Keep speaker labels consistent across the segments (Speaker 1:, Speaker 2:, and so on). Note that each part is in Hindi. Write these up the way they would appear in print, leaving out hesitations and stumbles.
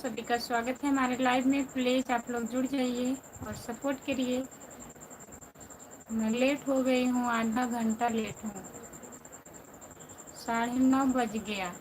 Speaker 1: सभी का स्वागत है हमारे लाइव में। प्लीज आप लोग जुड़ जाइए और सपोर्ट करिए। मैं लेट हो गई हूँ, आधा घंटा लेट हूँ, 9:30 बज गया।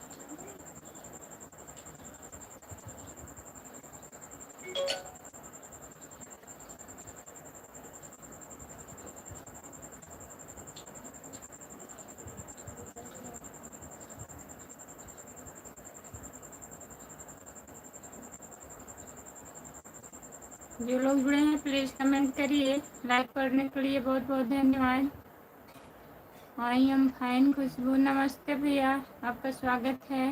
Speaker 1: जो लोग जुड़े हैं प्लीज कमेंट करिए। लाइक करने के लिए बहुत बहुत धन्यवाद। आई एम फाइन खुशबू, नमस्ते भैया, आपका स्वागत है।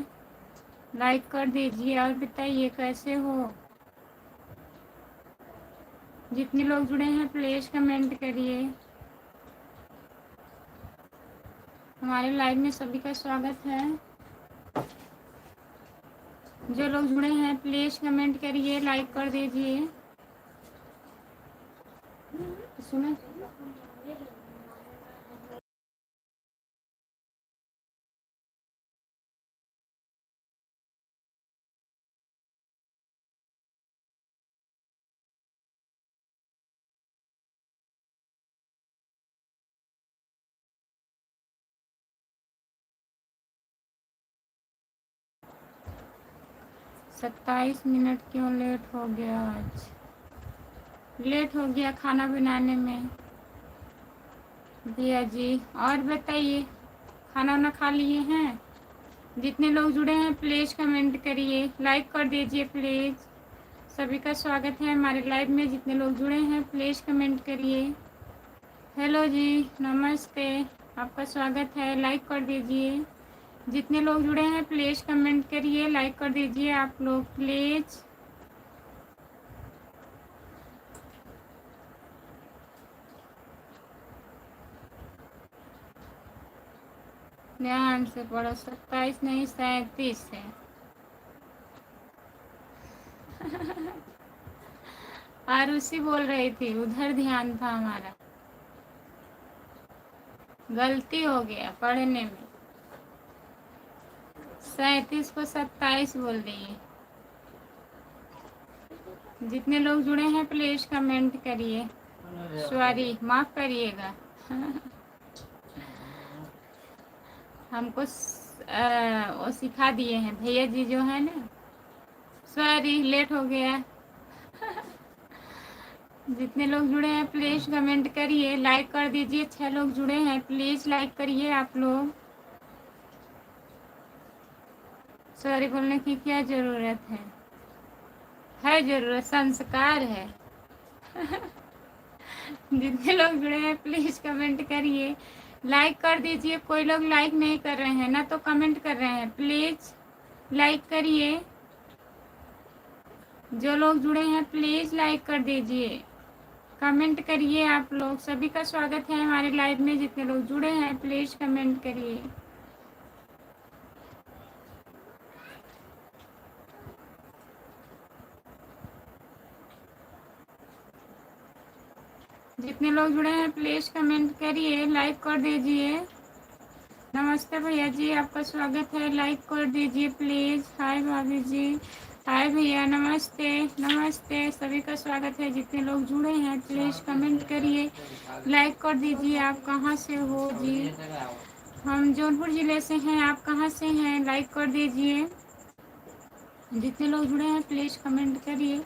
Speaker 1: लाइक कर दीजिए और बताइए कैसे हो। जितने लोग जुड़े हैं प्लीज कमेंट करिए। हमारे लाइव में सभी का स्वागत है। जो लोग जुड़े हैं प्लीज कमेंट करिए, लाइक कर दीजिए। सुना 27 मिनट क्यों लेट हो गया? आज लेट हो गया खाना बनाने में भैया जी। और बताइए, खाना वाना खा लिए हैं? जितने लोग जुड़े हैं प्लीज़ कमेंट करिए, लाइक कर दीजिए प्लीज़। सभी का स्वागत है हमारे लाइव में। जितने लोग जुड़े हैं प्लीज़ कमेंट करिए। हेलो जी, नमस्ते, आपका स्वागत है। लाइक कर दीजिए। जितने लोग जुड़े हैं प्लीज़ कमेंट करिए, लाइक कर दीजिए आप लोग प्लीज़। ध्यान से पढ़ो, 27 नहीं 37 है। आरुषि बोल रही थी, उधर ध्यान था हमारा। गलती हो गया पढ़ने में, 37 को 27 बोल दिए। जितने लोग जुड़े हैं प्लीज कमेंट करिए। सॉरी, माफ करिएगा। हमको वो सिखा दिए हैं भैया जी जो है ना। सॉरी, लेट हो गया। जितने लोग जुड़े हैं प्लीज कमेंट करिए, लाइक कर दीजिए। 6 लोग जुड़े हैं, प्लीज लाइक करिए आप लोग। सॉरी बोलने की क्या जरूरत है जरूरत, संस्कार है। जितने लोग जुड़े हैं प्लीज कमेंट करिए, लाइक कर दीजिए। कोई लोग लाइक नहीं कर रहे हैं ना, तो कमेंट कर रहे हैं। प्लीज लाइक करिए। जो लोग जुड़े हैं प्लीज लाइक कर दीजिए, कमेंट करिए आप लोग। सभी का स्वागत है हमारे लाइव में। जितने लोग जुड़े हैं प्लीज कमेंट करिए। जितने लोग जुड़े हैं प्लीज कमेंट करिए, लाइक कर दीजिए। नमस्ते भैया जी, आपका स्वागत है। लाइक कर दीजिए प्लीज। हाय भाभी जी, हाय भैया, नमस्ते नमस्ते, सभी का स्वागत है। जितने लोग जुड़े हैं प्लीज कमेंट करिए, लाइक कर दीजिए। आप कहाँ से हो जी? हम जौनपुर ज़िले से हैं। आप कहाँ से हैं? लाइक कर दीजिए। जितने लोग जुड़े हैं प्लीज कमेंट करिए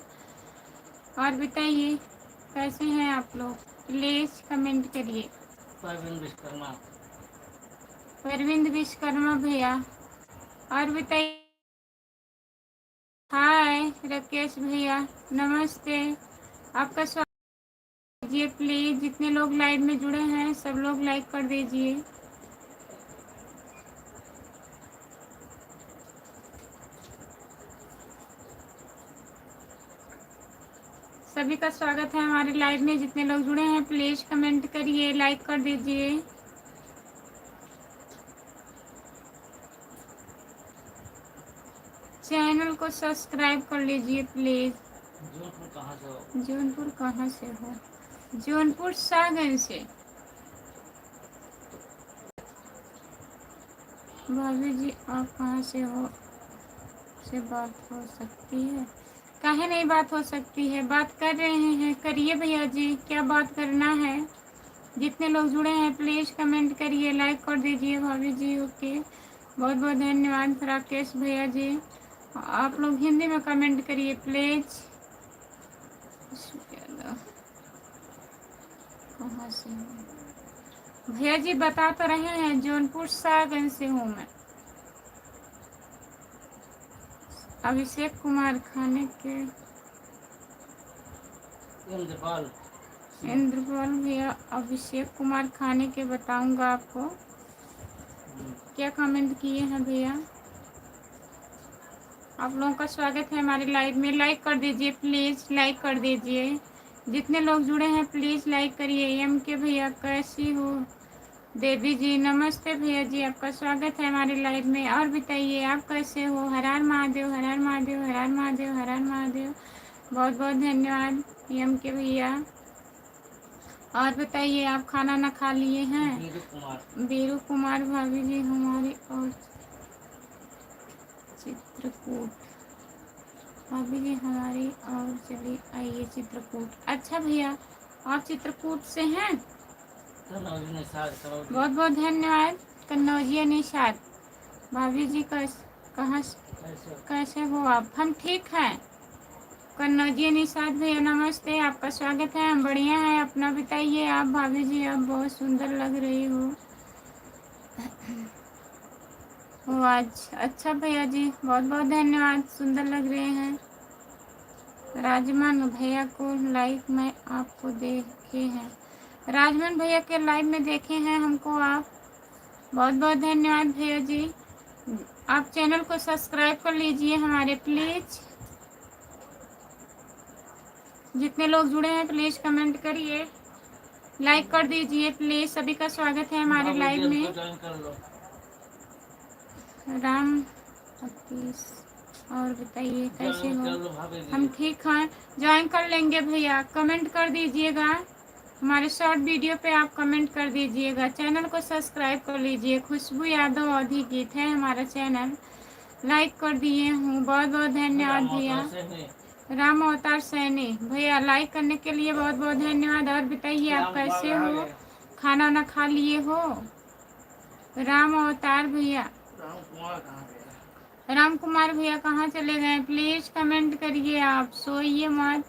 Speaker 1: और बताइए कैसे हैं आप लोग। प्लीज कमेंट करिए। परविंद विश्वकर्मा भैया, और बताइए। हाय राकेश भैया, नमस्ते, आपका स्वागत कीजिए प्लीज। जितने लोग लाइव में जुड़े हैं सब लोग लाइक कर दीजिए। सभी का स्वागत है हमारे लाइव में। जितने लोग जुड़े हैं प्लीज कमेंट करिए, लाइक कर दीजिए। चैनल को सब्सक्राइब कर लीजिए प्लीज। जौनपुर कहाँ से हो? जौनपुर सागंज से। भाभी जी आप कहाँ से हो? से बात हो सकती है? काहे नहीं बात हो सकती है? बात कर रहे हैं, करिए भैया जी, क्या बात करना है? जितने लोग जुड़े हैं प्लीज़ कमेंट करिए, लाइक कर दीजिए भाभी जी। ओके, बहुत बहुत धन्यवाद राकेश भैया जी। आप लोग हिंदी में कमेंट करिए प्लीज़। कहाँ से हूँ भैया जी? बता तो रहे हैं, जौनपुर सागंज से हूँ मैं। अभिषेक कुमार खाने के इंद्रपाल भैया, अभिषेक कुमार खाने के बताऊंगा आपको। क्या कमेंट किए हैं भैया? आप लोगों का स्वागत है हमारी लाइव में। लाइक कर दीजिए प्लीज़, लाइक कर दीजिए। जितने लोग जुड़े हैं प्लीज़ लाइक करिए। एम के भैया कैसी हो? देवी जी नमस्ते भैया जी, आपका स्वागत है हमारी लाइव में। और बताइए आप कैसे हो? हर हर महादेव, हर हर महादेव, हर हर महादेव, हर हर महादेव। बहुत बहुत धन्यवाद एम के भैया। और बताइए आप खाना ना खा लिए हैं? बीरू कुमार भाभी जी हमारी और चित्रकूट भाभी जी हमारी और चलिए आइए चित्रकूट। अच्छा भैया, आप चित्रकूट से हैं? बहुत बहुत धन्यवाद कन्नौजिया निषाद भाभी जी। कहाँ कैसे हो आप? हम ठीक हैं कन्नौजिया निषाद भैया, नमस्ते, आपका स्वागत है। हम बढ़िया हैं, अपना बताइए आप भाभी जी। आप बहुत सुंदर लग रही हो आज। अच्छा भैया जी, बहुत बहुत धन्यवाद, सुंदर लग रहे हैं। राजमान भैया को लाइव में आपको देखे हैं? राजमान भैया के लाइव में देखे हैं हमको आप? बहुत बहुत धन्यवाद भैया जी। आप चैनल को सब्सक्राइब कर लीजिए हमारे प्लीज़। जितने लोग जुड़े हैं प्लीज़ कमेंट करिए, लाइक कर दीजिए प्लीज़। सभी का स्वागत है हमारे लाइव में। राम सतीश, और बताइए कैसे हो? हम ठीक हैं, ज्वाइन कर लेंगे भैया। कमेंट कर दीजिएगा हमारे शॉर्ट वीडियो पे, आप कमेंट कर दीजिएगा। चैनल को सब्सक्राइब कर लीजिए। खुशबू यादव अवधि गीत है हमारा चैनल। लाइक कर दिए हूँ, बहुत बहुत धन्यवाद भैया। राम अवतार सैनी भैया, लाइक करने के लिए बहुत बहुत धन्यवाद। और बताइए आप कैसे हो? खाना ना खा लिए हो? राम अवतार भैया, राम कुमार भैया कहाँ चले गए? प्लीज़ कमेंट करिए, आप सोइए मत।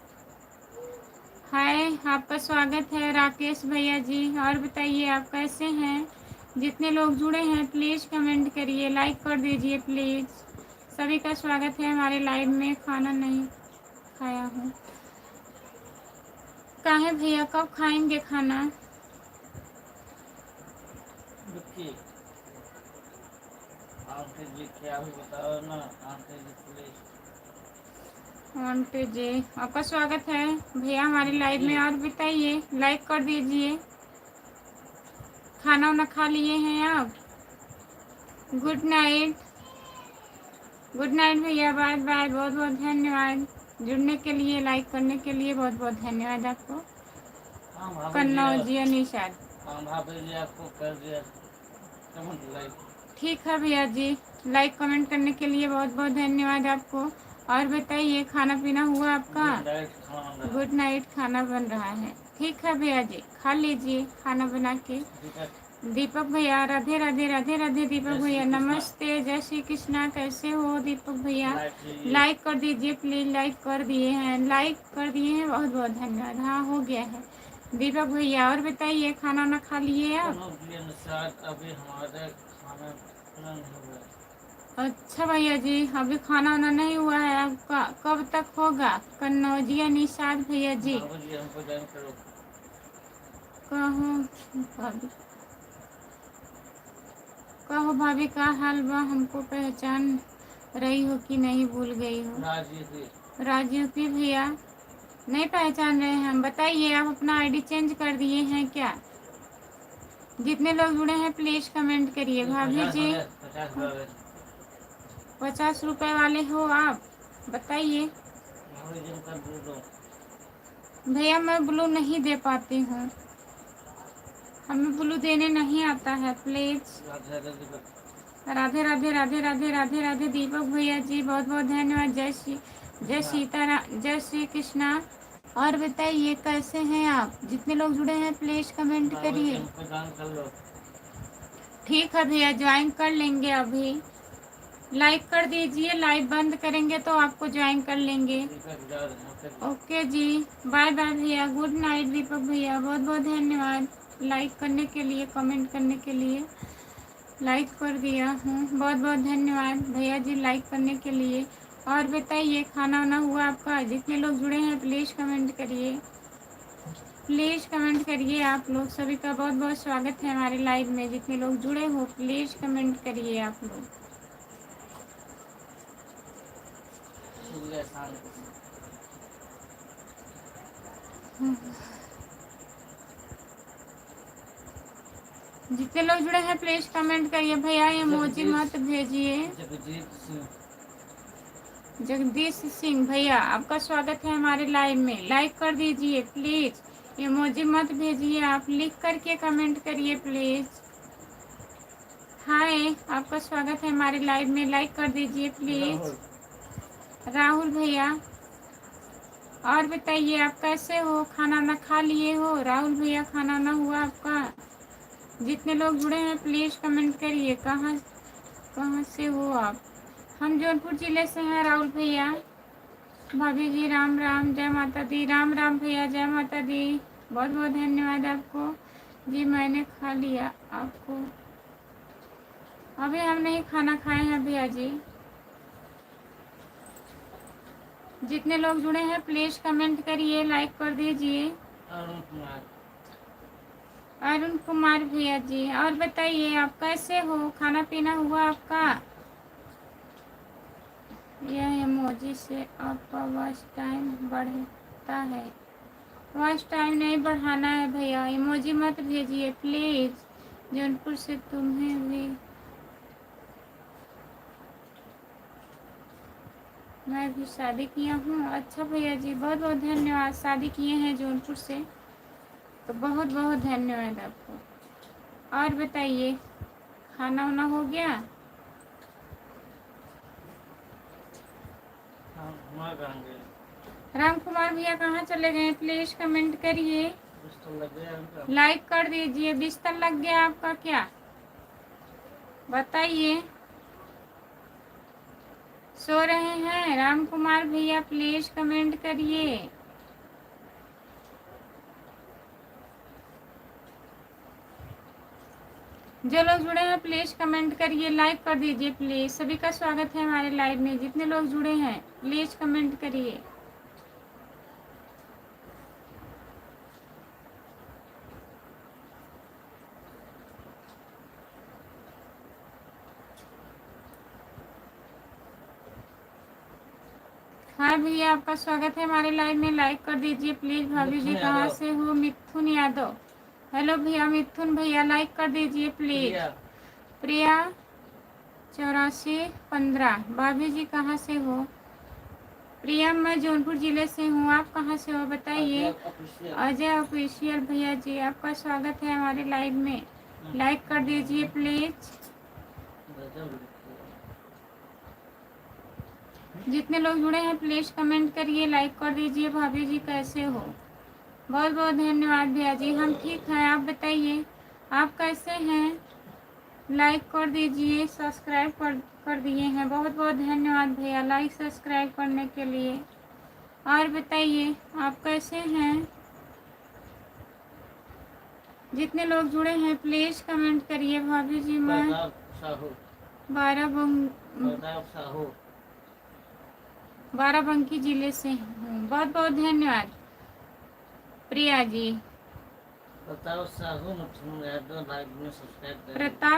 Speaker 1: हाय, आपका स्वागत है राकेश भैया जी। और बताइए आप कैसे हैं? जितने लोग जुड़े हैं प्लीज़ कमेंट करिए, लाइक कर दीजिए प्लीज़। सभी का स्वागत है हमारे लाइव में। खाना नहीं खाया हूँ? काहे भैया, कब खाएंगे खाना? आंटी जी आपका स्वागत है भैया हमारी लाइव में। और बताइए, लाइक कर दीजिए। खाना वाना खा लिए हैं आप? गुड नाइट, गुड नाइट भैया, बाय बाय। बहुत बहुत धन्यवाद जुड़ने के लिए, लाइक करने के लिए, बहुत बहुत धन्यवाद आपको। कन्नौजिया निषाद आपको कर दिया। ठीक है भैया जी, लाइक कमेंट करने के लिए बहुत बहुत धन्यवाद आपको। और बताइए खाना पीना हुआ आपका? गुड नाइट, खाना बन रहा है। ठीक है भैया जी, खा लीजिए खाना बना के। दीपक भैया, राधे राधे, राधे राधे दीपक भैया, नमस्ते, जय श्री कृष्णा, कैसे हो दीपक भैया? लाइक कर दीजिए प्लीज। लाइक कर दिए हैं, लाइक कर दिए हैं, बहुत बहुत धन्यवाद। हाँ हो गया है दीपक भैया। और बताइए खाना वाना खा लिए आप? अभी हमारे खाना नहीं हुआ। अच्छा भैया जी, अभी खाना वाना नहीं हुआ है आपका? कब तक होगा? कन्नौजिया निषाद भैया जी। कहो भाभी, कहो भाभी का हाल बा? हमको पहचान रही हो कि नहीं, भूल गई हो? राजीव की भैया, नहीं पहचान रहे हैं हम? बताइए आप अपना आईडी चेंज कर दिए हैं क्या? जितने लोग जुड़े हैं प्लीज कमेंट करिए। भाभी जी 50 रुपए वाले हो आप? बताइए भैया, मैं ब्लू नहीं दे पाती हूँ, हमें ब्लू देने नहीं आता है। प्लीज राधे राधे राधे राधे राधे राधे दीपक भैया जी, बहुत बहुत धन्यवाद। जय सीताराम, जय श्री कृष्णा। और बताइए कैसे हैं आप? जितने लोग जुड़े हैं प्लीज कमेंट करिए। ठीक है भैया, ज्वाइन कर लेंगे अभी। लाइक कर दीजिए, लाइव बंद करेंगे तो आपको ज्वाइन कर लेंगे। ओके जी, बाय बाय भैया, गुड नाइट दीपक भैया, बहुत बहुत धन्यवाद लाइक करने के लिए, कमेंट करने के लिए। लाइक कर दिया हूँ, बहुत बहुत धन्यवाद भैया जी लाइक करने के लिए। और बताइए खाना वाना हुआ आपका? जितने लोग जुड़े हैं प्लीज़ कमेंट करिए, प्लीज़ कमेंट करिए। आप लोग सभी का बहुत बहुत स्वागत है हमारे लाइव में। जितने लोग जुड़े हो प्लीज़ कमेंट करिए आप लोग। जितने लोग जुड़े हैं प्लीज कमेंट करिए भैया, इमोजी मत भेजिए। जगदीश सिंह भैया आपका स्वागत है हमारे लाइव में, लाइक कर दीजिए प्लीज। इमोजी मत भेजिए, आप लिख करके कमेंट करिए प्लीज। हाय, आपका स्वागत है हमारे लाइव में, लाइक कर दीजिए प्लीज। राहुल भैया, और बताइए आप कैसे हो? खाना ना खा लिए हो? राहुल भैया खाना ना हुआ आपका? जितने लोग जुड़े हैं प्लीज़ कमेंट करिए, कहाँ से हो आप? हम जौनपुर ज़िले से हैं राहुल भैया। भाभी जी राम राम, जय माता दी। राम राम भैया, जय माता दी, बहुत बहुत धन्यवाद आपको जी। मैंने खा लिया, आपको अभी हम नहीं खाना खाए हैं भैया जी। जितने लोग जुड़े हैं प्लीज़ कमेंट करिए, लाइक कर दीजिए। अरुण कुमार भैया जी, और बताइए आप कैसे हो? खाना पीना हुआ आपका? यह इमोजी से आपका वॉच टाइम बढ़ता है। वॉच टाइम नहीं बढ़ाना है भैया, इमोजी मत भेजिए प्लीज़। जौनपुर से तुम्हें भी, मैं भी शादी किया हूँ। अच्छा भैया जी, बहुत बहुत धन्यवाद। शादी किए हैं जौनपुर से, तो बहुत बहुत धन्यवाद आपको। और बताइए खाना वाना हो गया? राम कुमार भैया कहाँ चले गए? प्लीज कमेंट करिए, लाइक कर दीजिए। बिस्तर लग गया आपका क्या? बताइए। सो रहे हैं राम कुमार भैया? प्लीज कमेंट करिए। जो लोग जुड़े हैं प्लीज कमेंट करिए, लाइक कर दीजिए प्लीज। सभी का स्वागत है हमारे लाइव में। जितने लोग जुड़े हैं प्लीज कमेंट करिए। हाँ भैया, आपका स्वागत है हमारे लाइव में, लाइक कर दीजिए प्लीज। भाभी जी कहाँ से हो? मिथुन यादव। हेलो भैया मिथुन भैया, लाइक कर दीजिए प्लीज। प्रिया 8415, भाभी जी कहाँ से हो? प्रिया, मैं जौनपुर जिले से हूँ, आप कहाँ से हो बताइए। अजय ऑफिशियल भैया जी, आपका स्वागत है हमारे लाइव में, लाइक कर दीजिए प्लीज। जितने लोग जुड़े हैं प्लीज कमेंट करिए, लाइक कर दीजिए। भाभी जी कैसे हो? बहुत बहुत धन्यवाद भैया जी, हम ठीक हैं। आप बताइए आप कैसे हैं? लाइक कर दीजिए, सब्सक्राइब कर दिए हैं, बहुत बहुत धन्यवाद भैया लाइक सब्सक्राइब करने के लिए। और बताइए आप कैसे हैं? जितने लोग जुड़े हैं प्लीज कमेंट करिए। भाभी जी मैं बाराबंकी जिले से हूँ, बहुत बहुत धन्यवाद प्रिया जी। प्रताप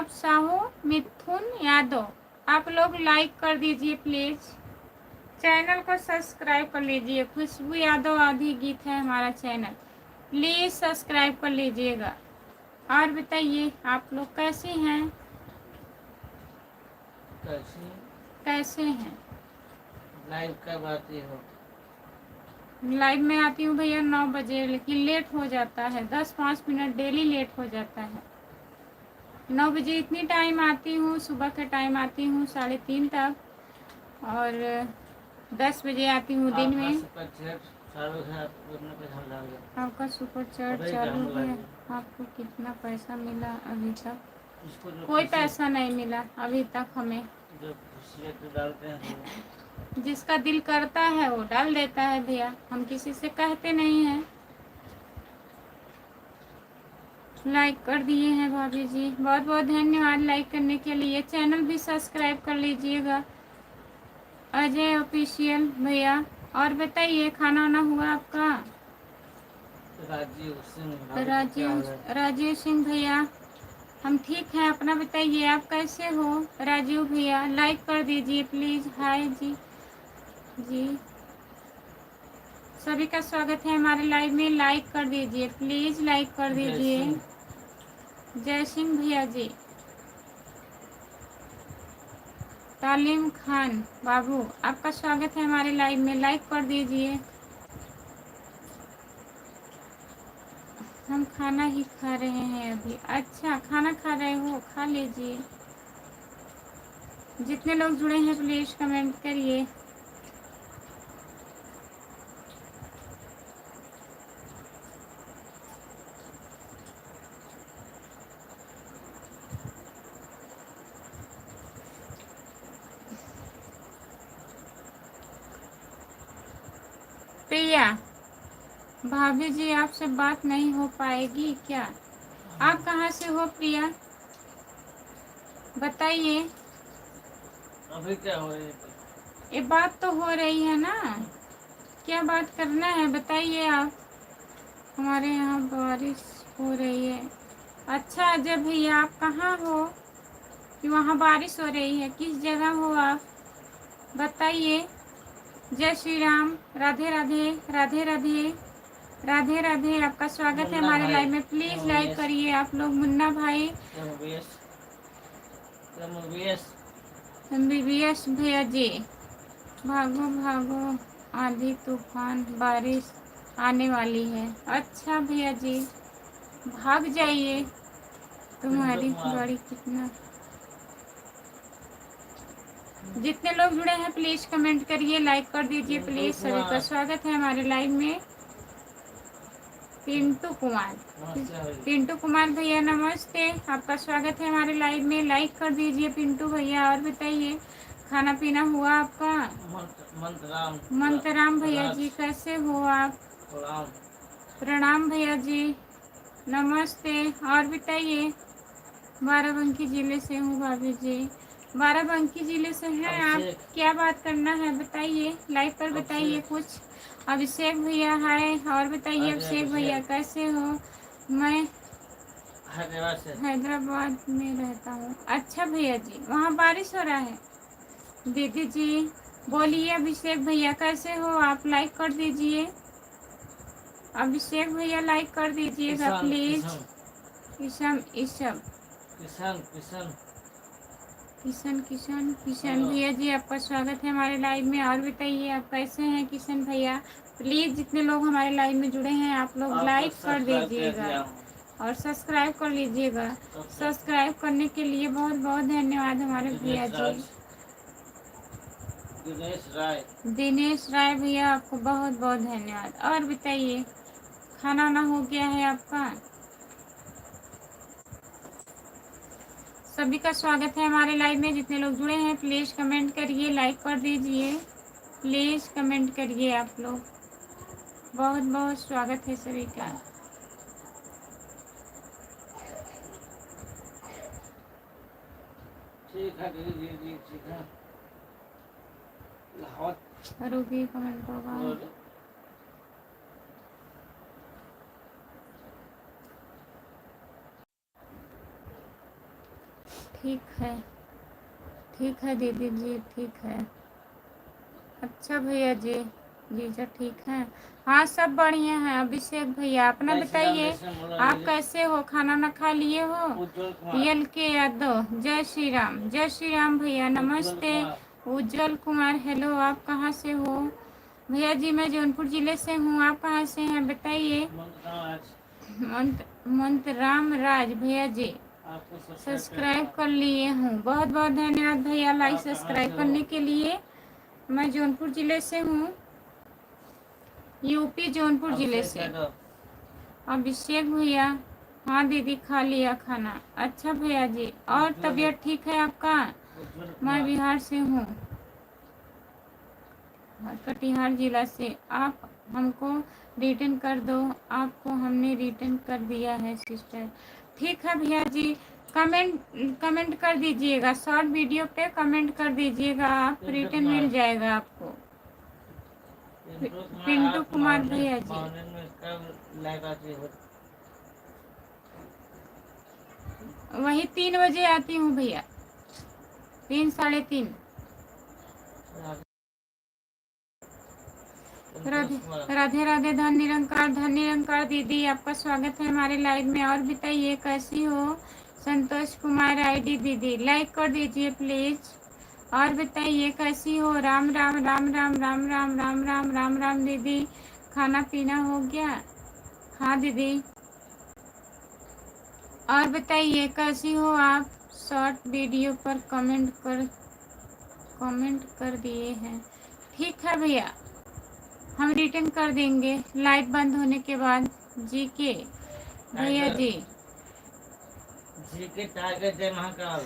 Speaker 1: साहू मिथुन यादव, आप लोग लाइक कर दीजिए प्लीज, चैनल को सब्सक्राइब कर लीजिए। खुशबू यादव आदि गीत है हमारा चैनल, प्लीज सब्सक्राइब कर लीजिएगा। और बताइए आप लोग कैसे हैं? कैसे हैं? लाइव कब आती हो? लाइव में आती हूँ भैया 9 बजे, लेकिन लेट हो जाता है, 10-5 मिनट डेली लेट हो जाता है। 9 बजे इतनी टाइम आती हूँ, सुबह का टाइम आती हूँ 3:30 तक, और 10 बजे आती हूँ दिन में। आपका सुपर चैट चालू है, आपको कितना पैसा मिला अभी तक? कोई पैसा नहीं मिला अभी तक हमें। जिसका दिल करता है वो डाल देता है भैया, हम किसी से कहते नहीं हैं। लाइक कर दिए हैं भाभी जी, बहुत बहुत धन्यवाद लाइक करने के लिए। चैनल भी सब्सक्राइब कर लीजिएगा, अजय ऑफिशियल भैया। और बताइए, खाना वाना हुआ आपका? राजीव सिंह भैया, हम ठीक हैं, अपना बताइए आप कैसे हो? राजीव भैया लाइक कर दीजिए प्लीज़। हाय जी जी, सभी का स्वागत है हमारे लाइव में। लाइक कर दीजिए प्लीज़, लाइक कर दीजिए। जय सिंह भैया जी। तालिम खान बाबू, आपका स्वागत है हमारे लाइव में, लाइक कर दीजिए। हम खाना ही खा रहे हैं अभी। अच्छा, खाना खा रहे हो, खा लीजिए। जितने लोग जुड़े हैं प्लीज़ कमेंट करिए। प्रिया भाभी जी, आपसे बात नहीं हो पाएगी क्या? आप कहाँ से हो प्रिया, बताइए।
Speaker 2: अभी क्या हो रही है?
Speaker 1: ये बात तो हो रही है ना, क्या बात करना है बताइए आप। हमारे यहाँ बारिश हो रही है। अच्छा अजय भैया, आप कहाँ हो कि वहाँ बारिश हो रही है? किस जगह हो आप, बताइए। जय श्री राम, राधे राधे, राधे राधे, राधे राधे। आपका स्वागत है हमारे लाइव में, प्लीज लाइक करिए आप लोग। मुन्ना भाई, MBBS भैया जी, भागो भागो, आंधी तूफान बारिश आने वाली है। अच्छा भैया जी, भाग जाइए, तुम्हारी गाड़ी कितना। जितने लोग जुड़े हैं प्लीज कमेंट करिए, लाइक कर दीजिए प्लीज। सभी का स्वागत है हमारे लाइव में। पिंटू कुमार, पिंटू कुमार भैया नमस्ते, आपका स्वागत है हमारे लाइव में, लाइक कर दीजिए पिंटू भैया। और बताइए, खाना पीना हुआ आपका? मंतराम भैया जी, कैसे हो आप? प्रणाम भैया जी, नमस्ते। और बताइए, बाराबंकी जिले से हूँ भाभी जी। बाराबंकी जिले से हैं आप, क्या बात करना है बताइए, लाइव पर बताइए कुछ। अभिषेक भैया हाय। और बताइए अभिषेक भैया कैसे हो? मैं हैदराबाद में रहता हूँ। अच्छा भैया जी, वहाँ बारिश हो रहा है? दीदी जी बोलिए। अभिषेक भैया कैसे हो आप, लाइक कर दीजिए। अभिषेक भैया लाइक कर दीजिएगा प्लीज। किशन किशन किशन किशन किशन भैया जी, आपका स्वागत है हमारे लाइव में। और बताइए आप कैसे हैं किशन भैया? प्लीज जितने लोग हमारे लाइव में जुड़े हैं आप लोग लाइक कर दीजिएगा और सब्सक्राइब कर लीजिएगा। सब्सक्राइब करने के लिए बहुत बहुत धन्यवाद हमारे भैया जी। दिनेश राय भैया, आपको बहुत बहुत धन्यवाद। और बताइए, खाना वाना हो गया है आपका? सभी का स्वागत है हमारे लाइव में। जितने लोग जुड़े हैं प्लीज कमेंट करिए, लाइक कर दीजिए, प्लीज कमेंट करिए आप लोग। बहुत बहुत स्वागत है सभी का।
Speaker 2: ठीक है जी, ठीक है।
Speaker 1: रुकी कमेंट होगा। ठीक है दीदी जी, ठीक है। अच्छा भैया जी, जीजा ठीक है? हाँ सब बढ़िया है। अभिषेक भैया अपना बताइए, आप कैसे हो? खाना ना खा लिए हो? के यादव, जय श्री राम भैया नमस्ते। उज्जवल कुमार हेलो, आप कहाँ से हो? भैया जी मैं जौनपुर जिले से हूँ, आप कहाँ से हैं बताइए? मंतराम राज भैया जी,
Speaker 2: आपको
Speaker 1: सब्सक्राइब कर लिए हूँ। बहुत बहुत धन्यवाद भैया लाइक सब्सक्राइब करने के लिए। मैं जौनपुर ज़िले से हूँ, यूपी जौनपुर ज़िले से। अभिषेक भैया, हाँ दीदी खा लिया खाना। अच्छा भैया जी, और तबीयत ठीक है आपका? मैं बिहार से हूँ, कटिहार जिला से। आप हमको रिटर्न कर दो। आपको हमने रिटर्न कर दिया है सिस्टर। ठीक है भैया जी, कमेंट कर दीजिएगा, शॉर्ट वीडियो पे कमेंट कर दीजिएगा, आप रिटर्न मिल जाएगा आपको। पिंटू कुमार भैया जी, वही 3 बजे आती हूँ भैया, 3 साढ़े 3। राधे राधे राधे। धन निरंकार दीदी, आपका स्वागत है हमारे लाइव में। और बताइए कैसी हो? संतोष कुमार आईडी दीदी, लाइक कर दीजिए प्लीज। और बताइए कैसी हो? राम राम राम राम राम राम राम राम राम राम दीदी, खाना पीना हो गया? हाँ दीदी। और बताइए कैसी हो आप? शॉर्ट वीडियो पर कमेंट कर दिए हैं। ठीक है भैया, हम रिटर्न कर देंगे लाइव बंद होने के बाद। जी के भैया जी,
Speaker 2: जी के टाइगर जय महाकाल।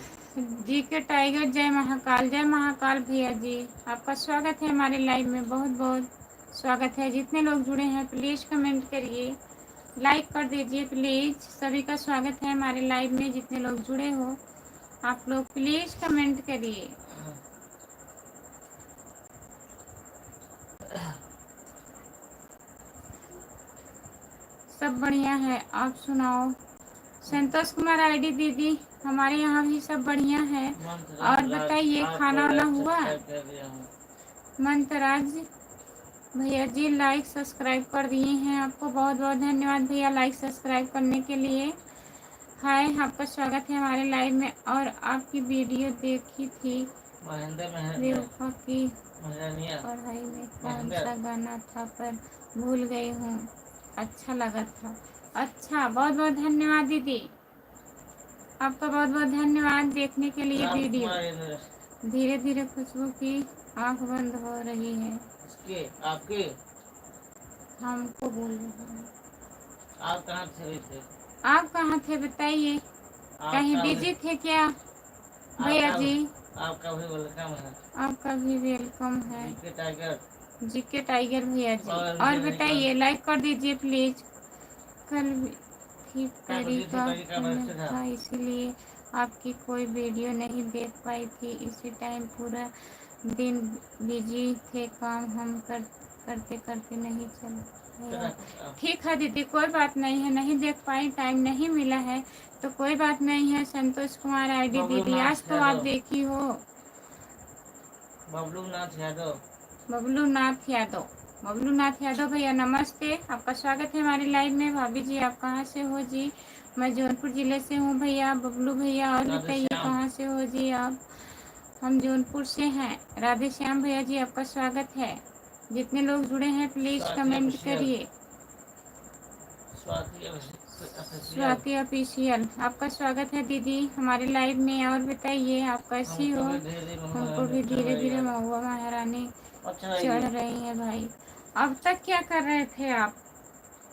Speaker 1: जी के टाइगर जय महाकाल। जय महाकाल भैया जी, आपका स्वागत है हमारे लाइव में, बहुत बहुत स्वागत है। जितने लोग जुड़े हैं प्लीज़ कमेंट करिए, लाइक कर दीजिए प्लीज़। सभी का स्वागत है हमारे लाइव में, जितने लोग जुड़े हो आप लोग प्लीज़ कमेंट करिए। सब बढ़िया है, आप सुनाओ? संतोष कुमार आईडी दीदी, हमारे यहाँ भी सब बढ़िया है। और बताइए खाना वाना हुआ? मंतराज भैया जी लाइक सब्सक्राइब कर दिए हैं, आपको बहुत बहुत धन्यवाद भैया लाइक सब्सक्राइब करने के लिए। हाय, आपका स्वागत है हमारे लाइव में। और आपकी वीडियो देखी थी रेवका की पढ़ाई में कौन सा गाना था पर भूल गई हूँ, अच्छा लगा था। अच्छा, बहुत बहुत धन्यवाद दीदी, आपका बहुत बहुत धन्यवाद देखने के लिए वीडियो। धीरे धीरे खुशबू की आंख बंद हो रही है।
Speaker 2: आपके
Speaker 1: हमको बोल रहे हैं।
Speaker 2: आप कहाँ थे?
Speaker 1: आप कहाँ थे बताइए, कहीं बिजी थे क्या भैया जी?
Speaker 2: आपका भी वेलकम है।
Speaker 1: आपका भी वेलकम है।
Speaker 2: जीके टाइगर,
Speaker 1: जीके टाइगर भैया जी। और बताइए लाइक कर दीजिए प्लीज। कल ठीक तरीका था, इसीलिए आपकी कोई वीडियो नहीं देख पाई थी। इसी टाइम पूरा दिन बिजी थे, काम हम करते करते नहीं चल। ठीक है दीदी, कोई बात नहीं है, नहीं देख पाई, टाइम नहीं मिला है तो कोई बात नहीं है। संतोष कुमार आईडी दीदी, आज तो आप देखी हो। बबलू नाथ यादव, बबलू नाथ यादव भैया नमस्ते, आपका स्वागत है हमारे लाइव में। भाभी जी आप कहाँ से हो जी? मैं जौनपुर जिले से हूँ भैया, बबलू भैया। और बताइए कहाँ से हो जी आप? हम जौनपुर से हैं। राधे श्याम भैया जी, आपका स्वागत है। जितने लोग जुड़े हैं प्लीज कमेंट करिए। स्वाति ऑफिशियल, आपका स्वागत है दीदी हमारे लाइव में। और बताइए आप कैसी हो? हमको भी धीरे धीरे महुआ महारानी चढ़ रही है भाई। अब तक क्या कर रहे थे आप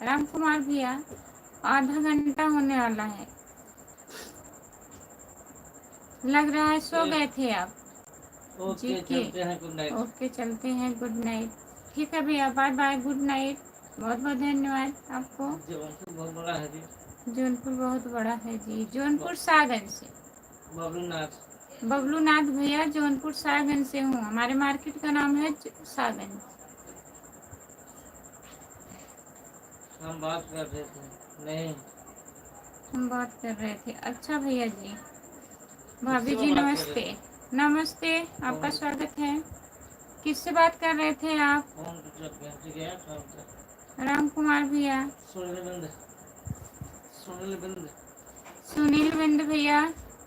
Speaker 1: राम कुमार भैया? आधा घंटा होने वाला है, लग रहा है सो गए थे आप।
Speaker 2: ओके चलते हैं, गुड नाइट।
Speaker 1: ओके चलते हैं, गुड नाइट। ठीक है भैया, बाय बाय, गुड नाइट। बहुत बहुत धन्यवाद आपको।
Speaker 2: जौनपुर बहुत बड़ा है जी।
Speaker 1: जौनपुर बहुत बड़ा है जी, जौनपुर सागंज से। बबलू नाथ भैया, जौनपुर सागंज से हूँ, हमारे मार्केट का नाम है सागंज।
Speaker 2: हम बात कर रहे थे, नहीं
Speaker 1: हम बात कर रहे थे। अच्छा भैया जी, भाभी जी नमस्ते। नमस्ते, आपका स्वागत है। किससे बात कर रहे थे आप? राम कुमार भैया। सुनील बिंद भैया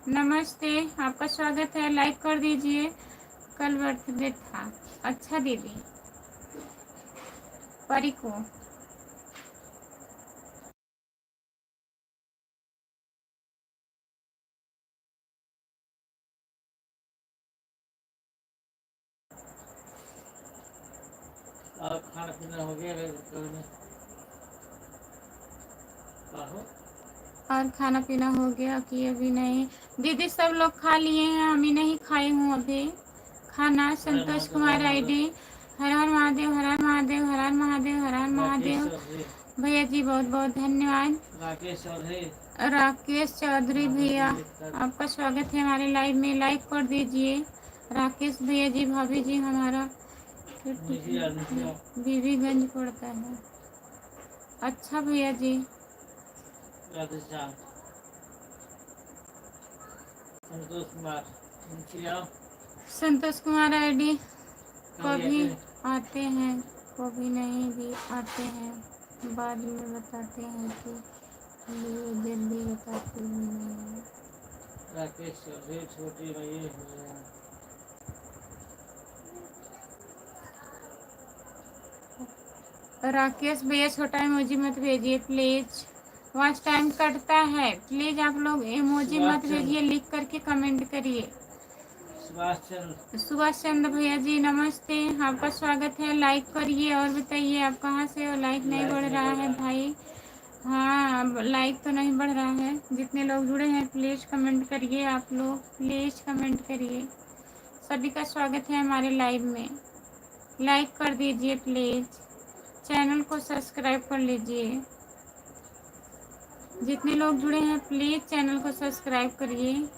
Speaker 1: नमस्ते, आपका स्वागत है, लाइक कर दीजिए। कल बर्थडे था। अच्छा दीदी, परी को
Speaker 2: हो गया कोई नहीं।
Speaker 1: और खाना पीना हो गया कि अभी नहीं? दीदी सब लोग खा लिए हैं, अभी नहीं खाई हूँ अभी खाना। संतोष कुमार आईडी, हर हर महादेव, हर हर महादेव, हर हर महादेव, हर हर महादेव। भैया जी बहुत बहुत धन्यवाद। राकेश चौधरी भैया, आपका स्वागत है हमारे लाइव में। लाइक कर दीजिए राकेश भैया जी। भाभी जी हमारा बीबीगंज पड़ता है। अच्छा भैया जी। संतोष कुमार आईडी कभी आते हैं कभी नहीं भी आते हैं, बाद में बताते हैं कि लिए जल्दी बताते भी नहीं हैं।
Speaker 2: राकेश चौधरी छोटी भैया
Speaker 1: राकेश भैया छोटा इमोजी मत भेजिए प्लीज, वॉच टाइम कटता है। प्लीज आप लोग इमोजी मत भेजिए, लिख करके कमेंट करिए। सुभाष चंद्र भैया जी नमस्ते, आपका स्वागत है। लाइक करिए और बताइए आप कहाँ से हो। लाइक नहीं बढ़ रहा है भाई। हाँ लाइक तो नहीं बढ़ रहा है। जितने लोग जुड़े हैं प्लीज कमेंट करिए, आप लोग प्लीज कमेंट करिए। सभी का स्वागत है हमारे लाइव में। लाइक कर दीजिए प्लीज, चैनल को सब्सक्राइब कर लीजिए। जितने लोग जुड़े हैं प्लीज चैनल को सब्सक्राइब करिए।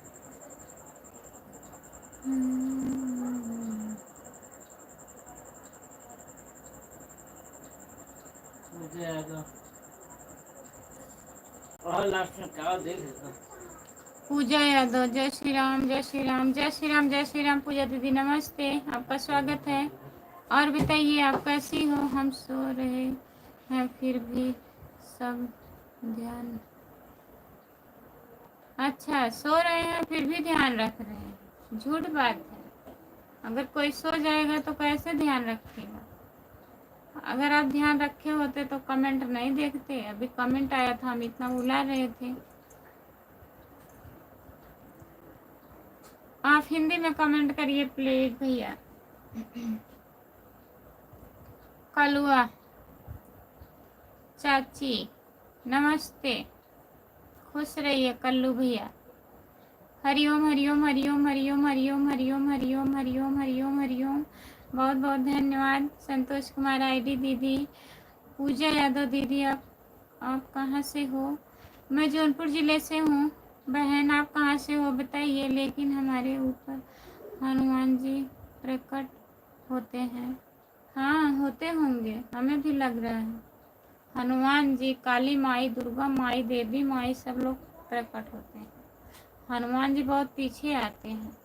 Speaker 2: और लास्ट में क्या देख
Speaker 1: पूजा यादव, जय श्री राम, जय श्री राम, जय श्री राम, जय श्री राम। पूजा दीदी नमस्ते, आपका स्वागत है। और बताइए आप कैसी हो। हम सो रहे हैं फिर भी सब ध्यान। अच्छा सो रहे हैं फिर भी ध्यान रख रहे हैं, झूठ बात है। अगर कोई सो जाएगा तो कैसे ध्यान रखेगा। अगर आप ध्यान रखे होते तो कमेंट नहीं देखते। अभी कमेंट आया था, हम इतना बुला रहे थे। आप हिंदी में कमेंट करिए प्लीज भैया। कलुआ चाची नमस्ते, खुश रहिए कल्लू भैया। हरिओम हरिओम हरिओम हरिओम हरिओम हरिओम हरिओम हरिओम हरिओम हरिओम। बहुत बहुत धन्यवाद। संतोष कुमार आईडी दीदी, पूजा यादव दीदी, आप कहाँ से हो। मैं जौनपुर ज़िले से हूँ बहन, आप कहाँ से हो बताइए। लेकिन हमारे ऊपर हनुमान जी प्रकट होते हैं। हाँ होते होंगे, हमें भी लग रहा है। हनुमान जी, काली माई, दुर्गा माई, देवी माई सब लोग प्रकट होते हैं। हनुमान जी बहुत पीछे आते हैं,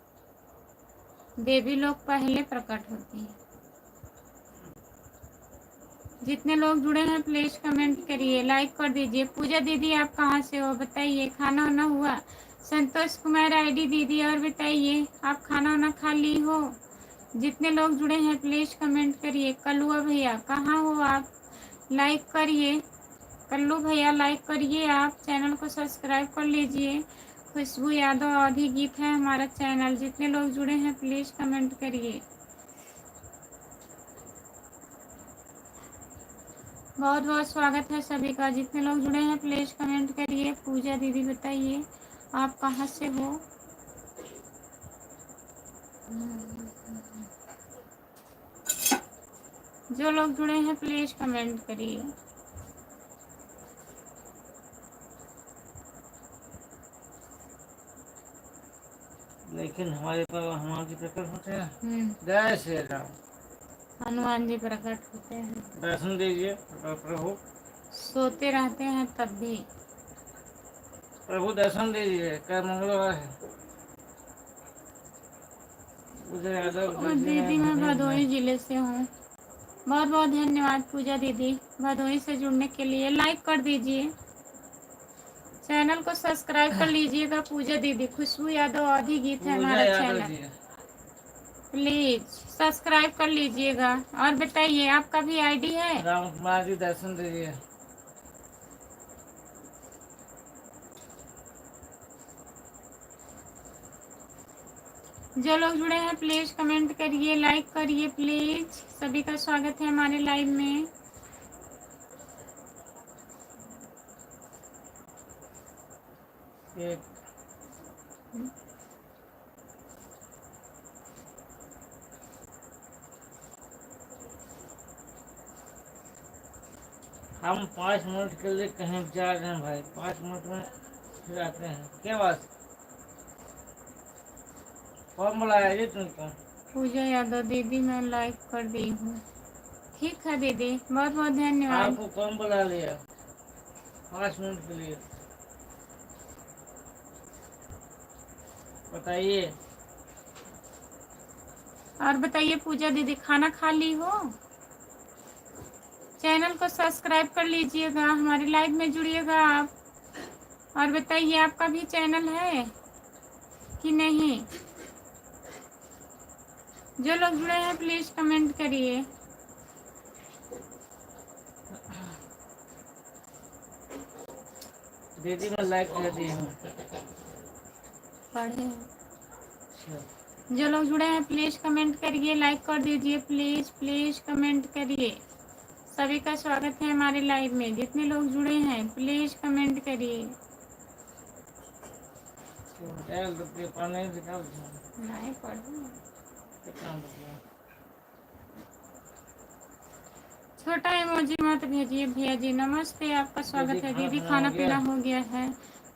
Speaker 1: देवी लोग पहले प्रकट होती हैं। जितने लोग जुड़े हैं प्लीज कमेंट करिए, लाइक कर दीजिए। पूजा दीदी आप कहाँ से हो बताइए। खाना वाना हुआ। संतोष कुमार आईडी दीदी और बताइए आप खाना वाना खा ली हो। जितने लोग जुड़े हैं प्लीज कमेंट करिए। कल्लुआ भैया कहाँ हो आप, लाइक करिए। कल्लू भैया लाइक करिए, आप चैनल को सब्सक्राइब कर लीजिए। खुशबू यादव अवधि गीत है हमारा चैनल। जितने लोग जुड़े हैं प्लीज कमेंट करिए। बहुत बहुत स्वागत है सभी का। जितने लोग जुड़े हैं प्लीज कमेंट करिए। पूजा दीदी बताइए आप कहाँ से हो। जो लोग जुड़े हैं प्लीज कमेंट करिए।
Speaker 2: लेकिन हमारे पर हनुमान जी प्रकट होते हैं। जय श्री राम।
Speaker 1: हनुमान जी प्रकट होते हैं,
Speaker 2: दर्शन दीजिए प्रभु।
Speaker 1: सोते रहते हैं तब भी।
Speaker 2: प्रभु दर्शन दीजिए, कल मंगलवार है।
Speaker 1: दीदी मैं भदोही जिले से हूँ। बहुत बहुत धन्यवाद पूजा दीदी भदोही से जुड़ने के लिए। लाइक कर दीजिए, चैनल को सब्सक्राइब कर लीजिएगा। पूजा दीदी, खुशबू यादव अवधि गीत है हमारा चैनल, प्लीज सब्सक्राइब कर लीजिएगा। और बताइए आपका भी आईडी है।
Speaker 2: राम कुमार जी दर्शन दीजिए।
Speaker 1: जो लोग जुड़े हैं प्लीज कमेंट करिए, लाइक करिए प्लीज। सभी का स्वागत है हमारे लाइव में।
Speaker 2: एक हम 5 मिनट के लिए कहीं जा रहे हैं भाई, 5 मिनट में फिर आते हैं। क्या बात, कौन बुलाया जी तुमको?
Speaker 1: पूजा यादव दीदी, मैं लाइक कर दी हूँ। ठीक है दीदी, बहुत बहुत धन्यवाद।
Speaker 2: आपको कौन बुला लिया 5 मिनट के लिए? बताइए।
Speaker 1: और बताइए पूजा दीदी, खाना खा ली हो? चैनल को सब्सक्राइब कर लीजिएगा, हमारी लाइव में जुड़िएगा आप। और बताइए, आपका भी चैनल है कि नहीं? जो लोग जुड़े हैं प्लीज कमेंट करिए।
Speaker 2: दीदी मैं लाइक कर दी हूँ।
Speaker 1: पढ़े
Speaker 2: अच्छा,
Speaker 1: जो लोग जुड़े हैं प्लीज कमेंट करिए, लाइक कर दीजिए, प्लीज प्लीज कमेंट करिए। सभी का स्वागत है हमारे लाइव में। जितने लोग जुड़े हैं प्लीज कमेंट करिए।
Speaker 2: रुपये पानी निकाल
Speaker 1: नहीं पढ़ो,
Speaker 2: कितना रुपया?
Speaker 1: छोटा इमोजी मत भेजिए भैया जी। नमस्ते, आपका स्वागत है दीदी। खाना पीना हो गया है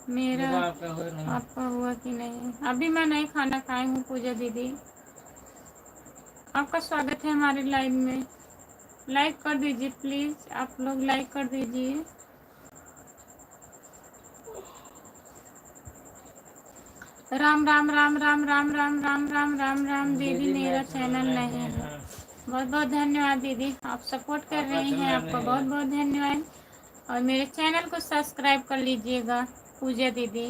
Speaker 1: मेरा,
Speaker 2: आपका हो नहीं?
Speaker 1: आपका हुआ कि नहीं? अभी मैं नहीं खाना खाई हूँ पूजा दीदी। आपका स्वागत है हमारे लाइव में। लाइक कर दीजिए प्लीज, आप लोग लाइक कर दीजिए। राम राम राम राम राम राम राम राम राम राम दीदी, मेरा चैनल नहीं है। बहुत बहुत धन्यवाद दीदी, आप सपोर्ट कर रही हैं, आपका बहुत बहुत धन्यवाद। और मेरे चैनल को सब्सक्राइब कर लीजिएगा पूजा दीदी।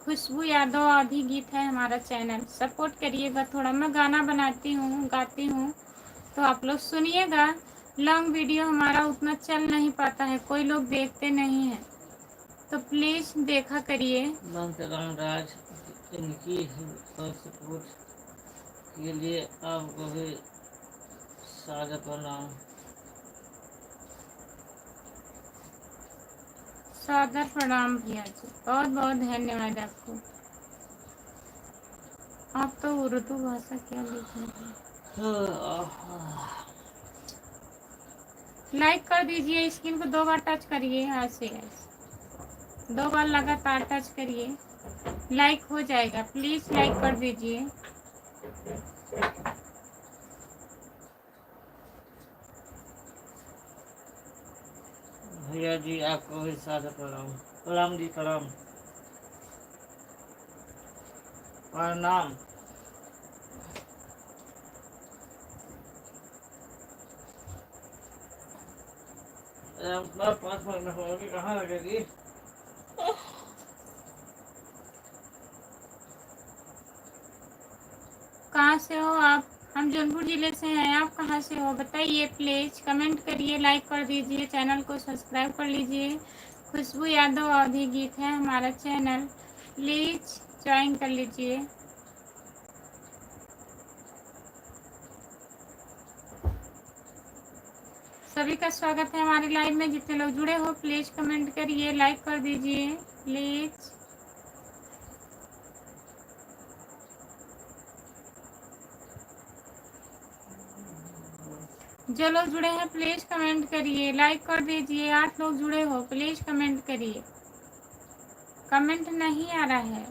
Speaker 1: खुशबू यादव आधी गीत है हमारा चैनल, सपोर्ट करिएगा थोड़ा। मैं गाना बनाती हूँ, गाती हूँ, तो आप लोग सुनिएगा। लॉन्ग वीडियो हमारा उतना चल नहीं पाता है, कोई लोग देखते नहीं हैं, तो प्लीज देखा करिए।
Speaker 2: राज इनकी सपोर्ट के लिए आपको भी साझा प्रणाम।
Speaker 1: सादर प्रणाम भैया जी, बहुत बहुत धन्यवाद आपको। आप तो उर्दू भाषा क्या लिख रहे हैं? लाइक कर दीजिए, स्क्रीन को 2 बार टच करिए, ऐसे ऐसे 2 बार लगातार टच करिए, लाइक हो जाएगा। प्लीज लाइक कर दीजिए।
Speaker 2: भैया जी आपको भी सादर प्रणाम। प्रणाम जी, प्रणाम प्रणाम। 5 मिनट में होगी, कहाँ लगेगी?
Speaker 1: कहाँ से हो आप? हम जौनपुर जिले से हैं। आप कहाँ से हो बताइए, प्लीज कमेंट करिए, लाइक कर दीजिए, चैनल को सब्सक्राइब कर लीजिए। खुशबू यादव अवधी गीत है हमारा चैनल, प्लीज ज्वाइन कर लीजिए। सभी का स्वागत है हमारे लाइव में। जितने लोग जुड़े हो प्लीज कमेंट करिए, लाइक कर दीजिए प्लीज। जो लोग जुड़े हैं प्लीज कमेंट करिए, लाइक कर दीजिए। 8 लोग जुड़े हो, प्लीज कमेंट करिए। कमेंट नहीं आ रहा है।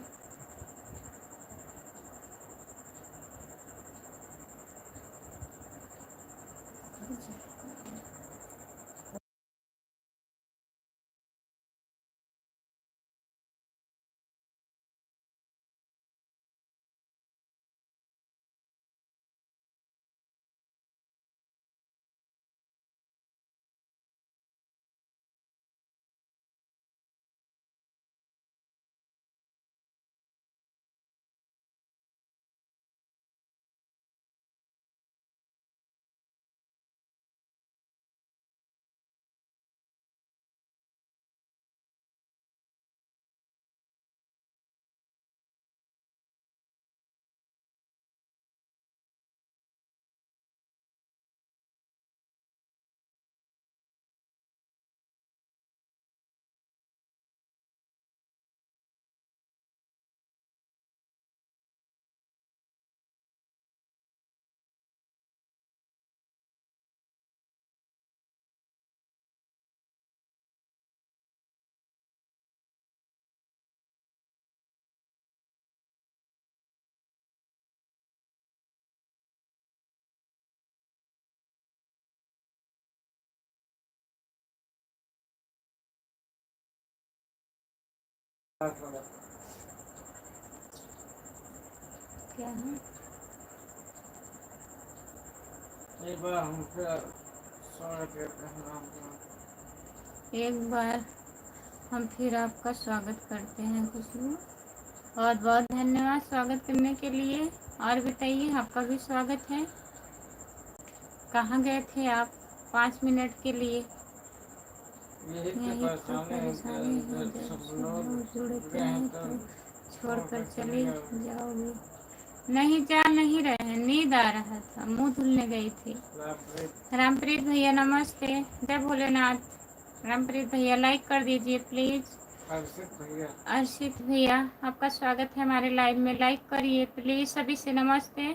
Speaker 1: क्या है?
Speaker 2: एक बार हमसे स्वागत करते हैं आपका।
Speaker 1: एक बार हम फिर आपका स्वागत करते हैं खुशबू। बहुत बहुत धन्यवाद स्वागत करने के लिए। और बताइए, आपका भी स्वागत है। कहाँ गए थे आप 5 मिनट के लिए?
Speaker 2: यही तो
Speaker 1: यही तो परेशानी है,
Speaker 2: जब
Speaker 1: जब
Speaker 2: सब
Speaker 1: सब
Speaker 2: लोग
Speaker 1: लोग
Speaker 2: जुड़े
Speaker 1: जुड़ते
Speaker 2: हैं
Speaker 1: हैं
Speaker 2: तो
Speaker 1: तो छोड़कर
Speaker 2: छोड़कर
Speaker 1: चले
Speaker 2: जाओगे।
Speaker 1: जाओगे। नहीं, जा नहीं रहे हैं, नींद आ रहा था, मुंह धुलने गई थी। रामप्रीत भैया नमस्ते, जय भोलेनाथ। रामप्रीत भैया लाइक कर दीजिए प्लीज। अर्षित भैया आपका स्वागत है हमारे लाइव में, लाइक करिए प्लीज। सभी से नमस्ते,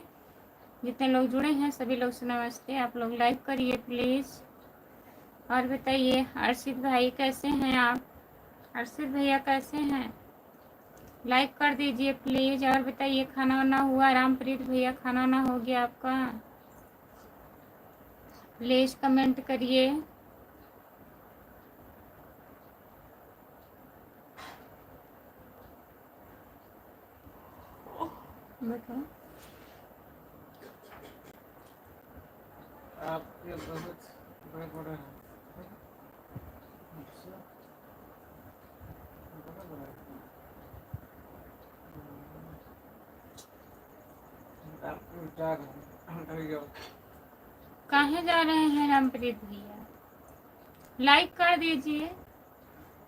Speaker 1: जितने लोग जुड़े हैं सभी लोग से नमस्ते। आप लोग लाइक करिए प्लीज। और बताइए अर्षित भाई कैसे हैं आप? अर्षित भैया कैसे हैं? लाइक कर दीजिए प्लीज। और बताइए खाना वाना हुआ? रामप्रीत भैया खाना वाना हो गया आपका? प्लीज कमेंट करिए। बताओ।
Speaker 2: आपके बहुत बड़े बड़े हैं।
Speaker 1: कहाँ जा रहे हैं रामप्रीत भैया? लाइक कर दीजिए,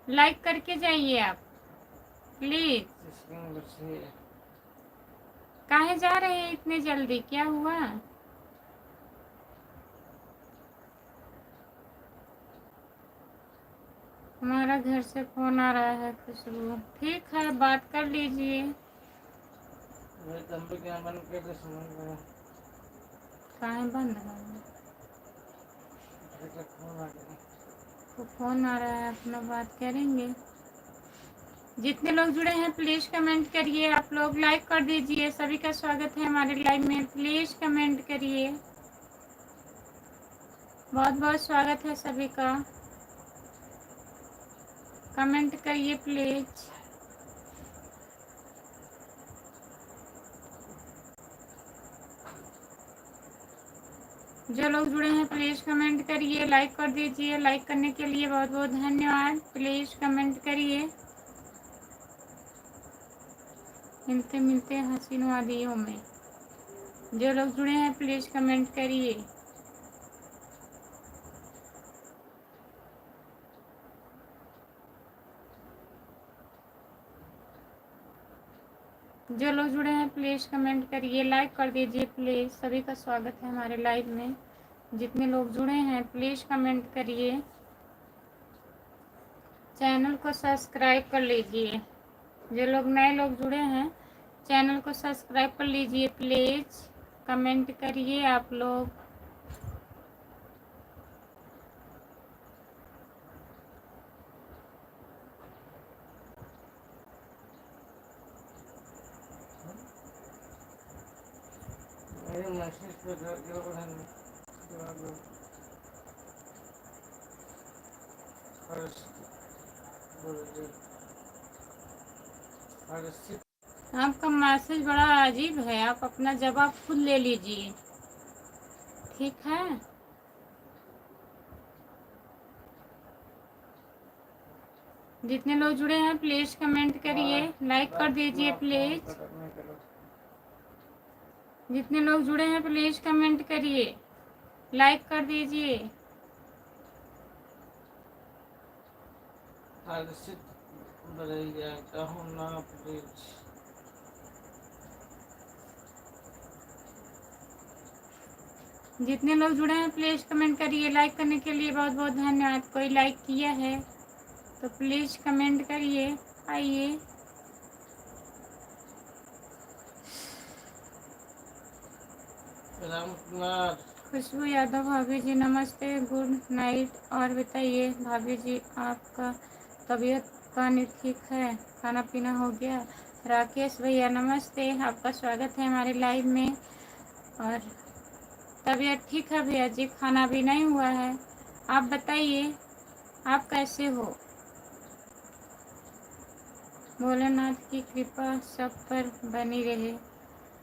Speaker 1: लाइक करके जाइए आप प्लीज। कहाँ जा रहे हैं इतने जल्दी, क्या हुआ? हमारा घर से फोन आ रहा है खुशबू। ठीक है, बात कर लीजिए। कहाँ बंद है? तो फोन आ रहा है, अपना बात करेंगे। जितने लोग जुड़े हैं प्लीज कमेंट करिए। आप लोग लाइक कर दीजिए। सभी का स्वागत है हमारे लाइव में, प्लीज कमेंट करिए। बहुत बहुत स्वागत है सभी का, कमेंट करिए प्लीज। जो लोग जुड़े हैं प्लीज कमेंट करिए, लाइक कर दीजिए। लाइक करने के लिए बहुत बहुत धन्यवाद। प्लीज कमेंट करिए। मिलते मिलते हसीन वादियों में। जो लोग जुड़े हैं प्लीज कमेंट करिए। जो लोग जुड़े हैं प्लीज कमेंट करिए, लाइक कर दीजिए प्लीज। सभी का स्वागत है हमारे लाइव में। जितने लोग जुड़े हैं प्लीज कमेंट करिए। चैनल को सब्सक्राइब कर लीजिए। जो लोग नए लोग जुड़े हैं चैनल को सब्सक्राइब कर लीजिए प्लीज। कमेंट करिए आप लोग। आपका मैसेज बड़ा अजीब है, आप अपना जवाब खुद ले लीजिए, ठीक है? जितने लोग जुड़े हैं प्लीज कमेंट करिए, लाइक कर दीजिए प्लीज। जितने लोग जुड़े हैं प्लीज कमेंट करिए, लाइक कर दीजिए। जितने लोग जुड़े हैं प्लीज कमेंट करिए। लाइक करने के लिए बहुत बहुत धन्यवाद। कोई लाइक किया है तो प्लीज कमेंट करिए। आइए खुशबू यादव भाभी जी नमस्ते, गुड नाइट। और बताइए भाभी जी, आपका तबीयत पानी ठीक है? खाना पीना हो गया? राकेश भैया नमस्ते, आपका स्वागत है हमारे लाइव में। और तबीयत ठीक है भैया जी, खाना भी नहीं हुआ है। आप बताइए आप कैसे हो? भोलेनाथ की कृपा सब पर बनी रहे।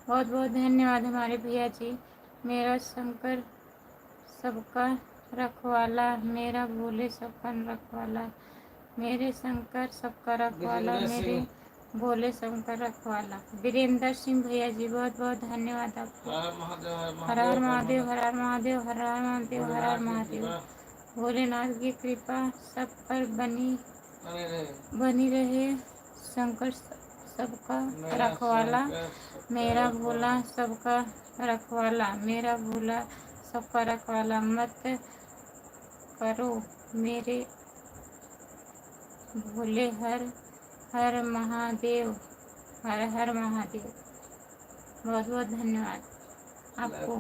Speaker 1: बहुत बहुत धन्यवाद हमारे भैया जी। मेरा शंकर सबका रखवाला, मेरा भोले सबका रखवाला, मेरे शंकर सबका रखवाला, मेरे भोले शंकर रखवाला। वीरेंद्र सिंह भैया जी बहुत बहुत धन्यवाद आपको। हर हर महादेव, हर हर महादेव, हर हर महादेव, हर हर महादेव। भोलेनाथ की कृपा सब पर बनी रहे। शंकर सबका रखवाला, मेरा भोला सबका रखवाला, मेरा भोला सबका रखवाला। मत करो मेरे भोले, हर हर महादेव, हर हर महादेव। बहुत बहुत धन्यवाद आपको।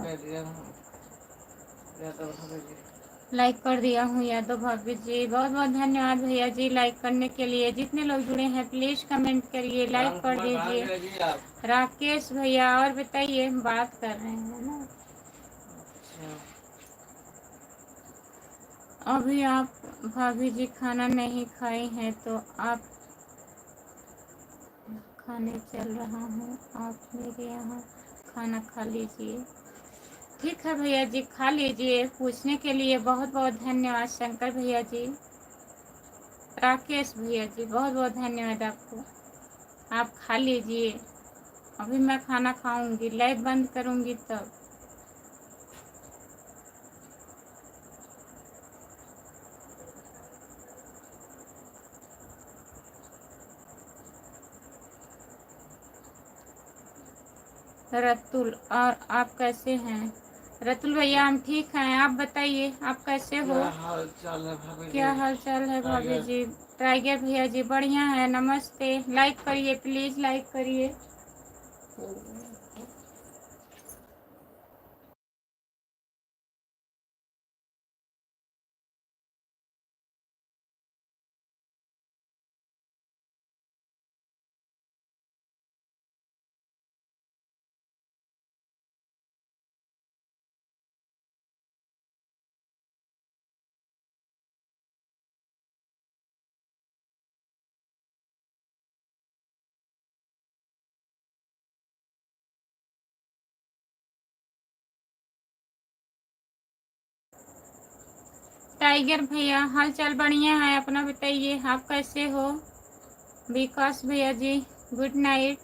Speaker 1: लाइक कर दिया हूँ यादव भाभी जी, बहुत बहुत धन्यवाद भैया जी लाइक करने के लिए। जितने लोग जुड़े हैं प्लीज कमेंट करिए, लाइक कर दीजिए। राकेश भैया और बताइए, बात कर रहे हैं ना अभी आप भाभी जी खाना नहीं खाई हैं तो आप खाने चल रहा हूँ, आप मेरे यहाँ खाना खा लीजिए। ठीक है भैया जी, खा लीजिए। पूछने के लिए बहुत बहुत धन्यवाद शंकर भैया जी, राकेश भैया जी, बहुत बहुत धन्यवाद आपको। आप खा लीजिए, अभी मैं खाना खाऊंगी, लाइव बंद करूंगी तब। रतुल, और आप कैसे हैं? रतुल भैया हम ठीक हैं, आप बताइए आप कैसे हो? क्या हाल चाल है भाभी जी? टाइगर भैया जी बढ़िया है, नमस्ते। लाइक करिए प्लीज, लाइक करिए। टाइगर भैया हाल चाल बढ़िया है, अपना बताइए आप कैसे हो? विकास भैया जी गुड नाइट।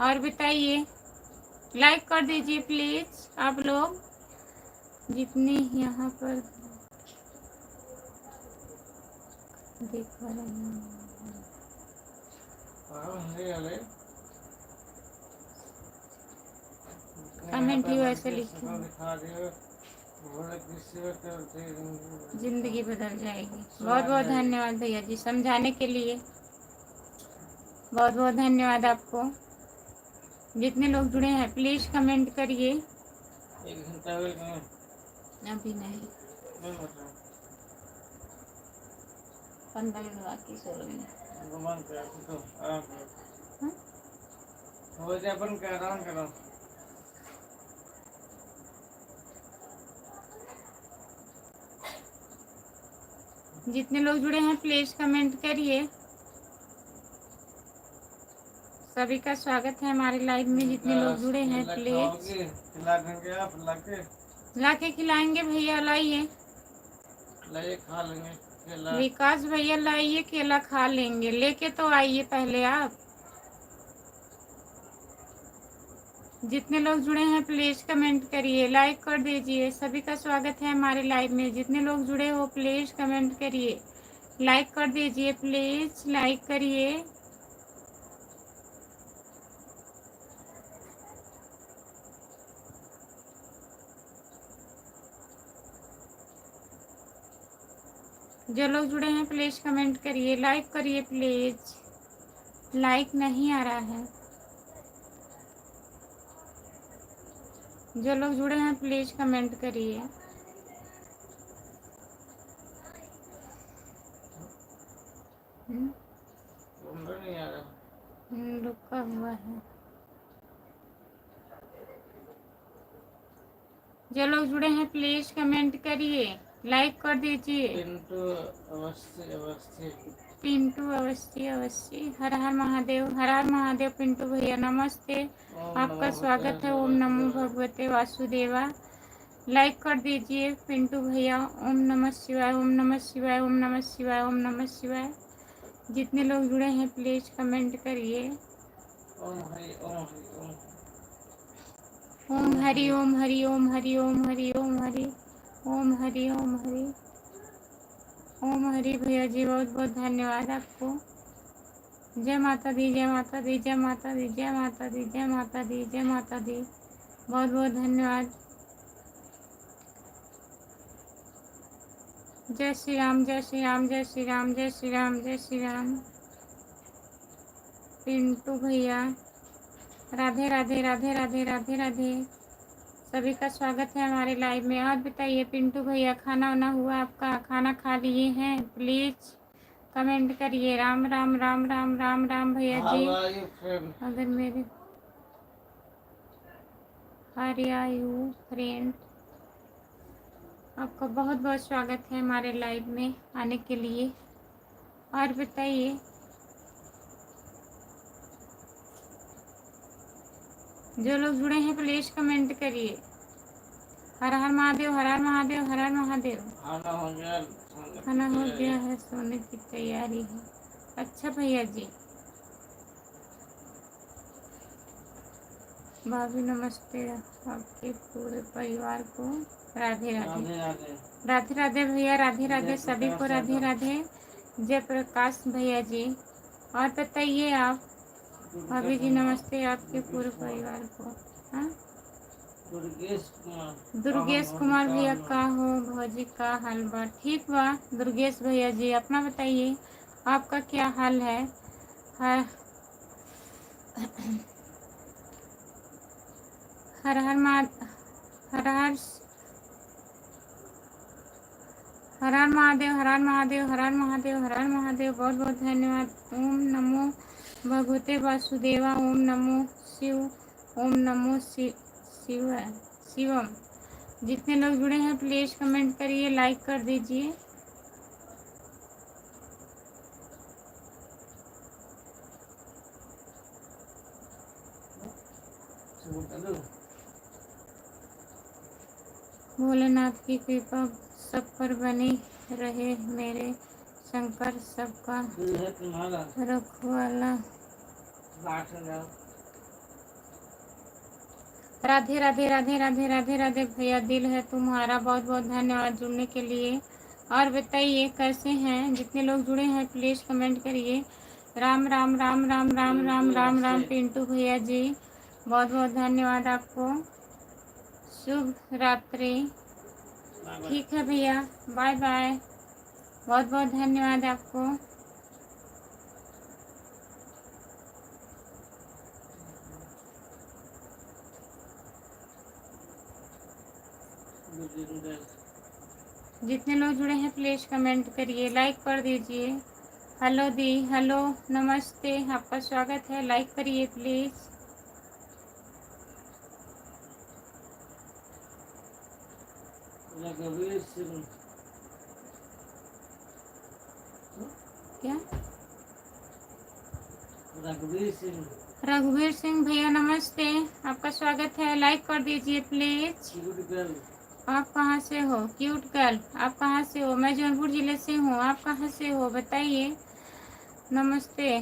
Speaker 1: और बताइए, लाइक कर दीजिए प्लीज आप लोग जितने यहाँ पर देख रहे हैं। कमेंट ही वैसे लिखिए, जिंदगी बदल जाएगी। बहुत बहुत धन्यवाद भैया जी समझाने के लिए, बहुत बहुत धन्यवाद आपको। जितने लोग जुड़े हैं प्लीज कमेंट करिए। अभी नहीं, 15 मिनट बाकी, 16 मिनट हो जाए, बंद कर, आराम करो। जितने लोग जुड़े हैं प्लीज कमेंट करिए। सभी का स्वागत है हमारे लाइव में। जितने लोग जुड़े हैं प्लीज लाके खिलाएंगे भैया, लाइए खा लेंगे। विकास भैया लाइए, केला खा लेंगे, लेके तो आइए पहले आप। जितने लोग जुड़े हैं प्लीज कमेंट करिए, लाइक कर दीजिए। सभी का स्वागत है हमारे लाइव में। जितने लोग जुड़े हो प्लीज कमेंट करिए, लाइक कर दीजिए प्लीज, लाइक करिए। जो लोग जुड़े हैं प्लीज कमेंट करिए, लाइक करिए प्लीज। लाइक नहीं आ रहा है। जो लोग जुड़े हैं प्लीज कमेंट करिए। रुका हुआ है। जो लोग जुड़े हैं प्लीज कमेंट करिए, लाइक कर दीजिए। पिंटू अवस्थी अवस्थी, हर हर महादेव, हर हर महादेव। पिंटू भैया नमस्ते, आपका स्वागत है। ओम नमो भगवते वासुदेवा। लाइक कर दीजिए पिंटू भैया। ओम नमः शिवाय, ओम नमः शिवाय, ओम नमः शिवाय, ओम नमः शिवाय। जितने लोग जुड़े हैं प्लीज कमेंट करिए। ओम हरि ओम हरि ओम हरि ओम हरि ओम हरि ओम हरि ओम हरि ओम हरि ओम हरि। भैया जी बहुत बहुत धन्यवाद आपको। जय माता दी, जय माता दी, जय माता दी, जय माता दी, जय माता दी, जय माता दी। बहुत बहुत धन्यवाद। जय श्री राम, जय श्री राम, जय श्री राम, जय श्री राम, जय श्री राम। पिंटू भैया राधे राधे राधे राधे राधे राधे। सभी का स्वागत है हमारे लाइव में। और बताइए पिंटू भैया, खाना वाना हुआ आपका? खाना खा लिए हैं? प्लीज कमेंट करिए। राम राम राम राम राम राम भैया जी। अगर मेरे आर फ्रेंड, आपका बहुत बहुत स्वागत है हमारे लाइव में आने के लिए। और बताइए, जो लोग जुड़े हैं प्लीज कमेंट करिए। हर हर महादेव, हर हर महादेव, हर हर महादेव। खाना हो गया है, सोने की तैयारी है। अच्छा भैया जी। भाभी नमस्ते, आपके पूरे परिवार को राधे राधे। राधे राधे भैया, राधे राधे सभी को, राधे राधे। जय प्रकाश भैया जी। और बताइए आप। भाभी जी नमस्ते, आपके पूरे परिवार को। हाँ, दुर्गेश कुमार भैया का हो भौजी का हाल बा? ठीक बा दुर्गेश भैया जी, अपना बताइए आपका क्या हाल है? हर हर हर हर हर हर हर महादेव, हर हर महादेव, हर हर महादेव, हर हर महादेव। बहुत बहुत धन्यवाद। ओम नमो भगवते वासुदेवा, ओम नमो शिव, ओम नमो शिवम। जितने लोग जुड़े हैं प्लीज कमेंट करिए, लाइक कर दीजिए। भोलेनाथ की कृपा सब पर बनी रहे, मेरे शंकर सबका रखवाला। राधे राधे राधे राधे राधे राधे भैया, दिल है तुम्हारा। बहुत बहुत धन्यवाद जुड़ने के लिए। और बताइए कैसे हैं? जितने लोग जुड़े हैं प्लीज कमेंट करिए। राम राम राम राम राम राम राम राम। पिंटू भैया जी बहुत बहुत धन्यवाद आपको। शुभ रात्रि। ठीक है भैया, बाय बाय। बहुत बहुत धन्यवाद आपको। जितने लोग जुड़े हैं प्लीज कमेंट करिए, लाइक कर दीजिए। हेलो दी, हेलो नमस्ते, आपका स्वागत है। लाइक करिए प्लीज। क्या? रघुवीर सिंह भैया नमस्ते, आपका स्वागत है। लाइक कर दीजिए प्लीज। आप कहाँ से हो? क्यूट गर्ल, आप कहाँ से हो? मैं जौनपुर जिले से हूँ। आप कहाँ से हो बताइए। नमस्ते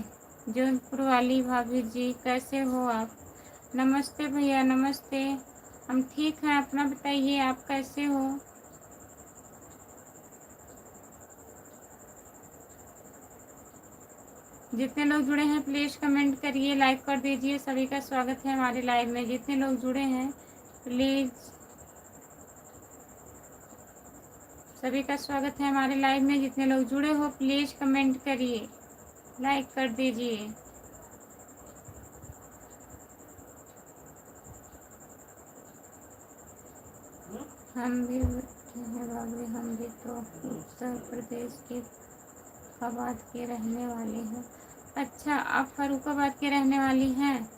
Speaker 1: जौनपुर वाली भाभी जी, कैसे हो आप? नमस्ते भैया नमस्ते। हम ठीक हैं, अपना बताइए आप कैसे हो? जितने लोग जुड़े हैं प्लीज कमेंट करिए, लाइक कर दीजिए। सभी का स्वागत है हमारे लाइव में। जितने लोग जुड़े हैं प्लीज, सभी का स्वागत है हमारे लाइव में। जितने लोग जुड़े हो प्लीज कमेंट करिए, लाइक कर दीजिए। हम भी बैठे हैं भाभी, हम भी तो उत्तर प्रदेश के फरुखाबाद के रहने वाले हैं। अच्छा, आप फरुखाबाद के रहने वाली हैं?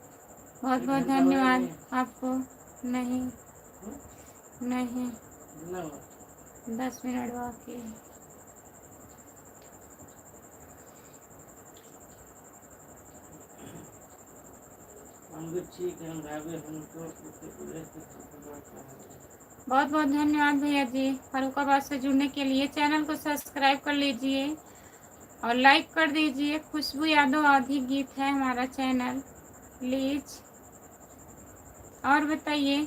Speaker 1: बहुत बहुत धन्यवाद आपको। नहीं नहीं, 10 मिनट बाकी है।
Speaker 2: हम भी ठीक हैं भाभी, हमको उत्तर प्रदेश के छत्तीसगढ़ है।
Speaker 1: बहुत बहुत धन्यवाद भैया जी फरुखाबाद से जुड़ने के लिए। चैनल को सब्सक्राइब कर लीजिए और लाइक कर दीजिए। खुशबू यादव आधी गीत है हमारा चैनल, प्लीज। और बताइए,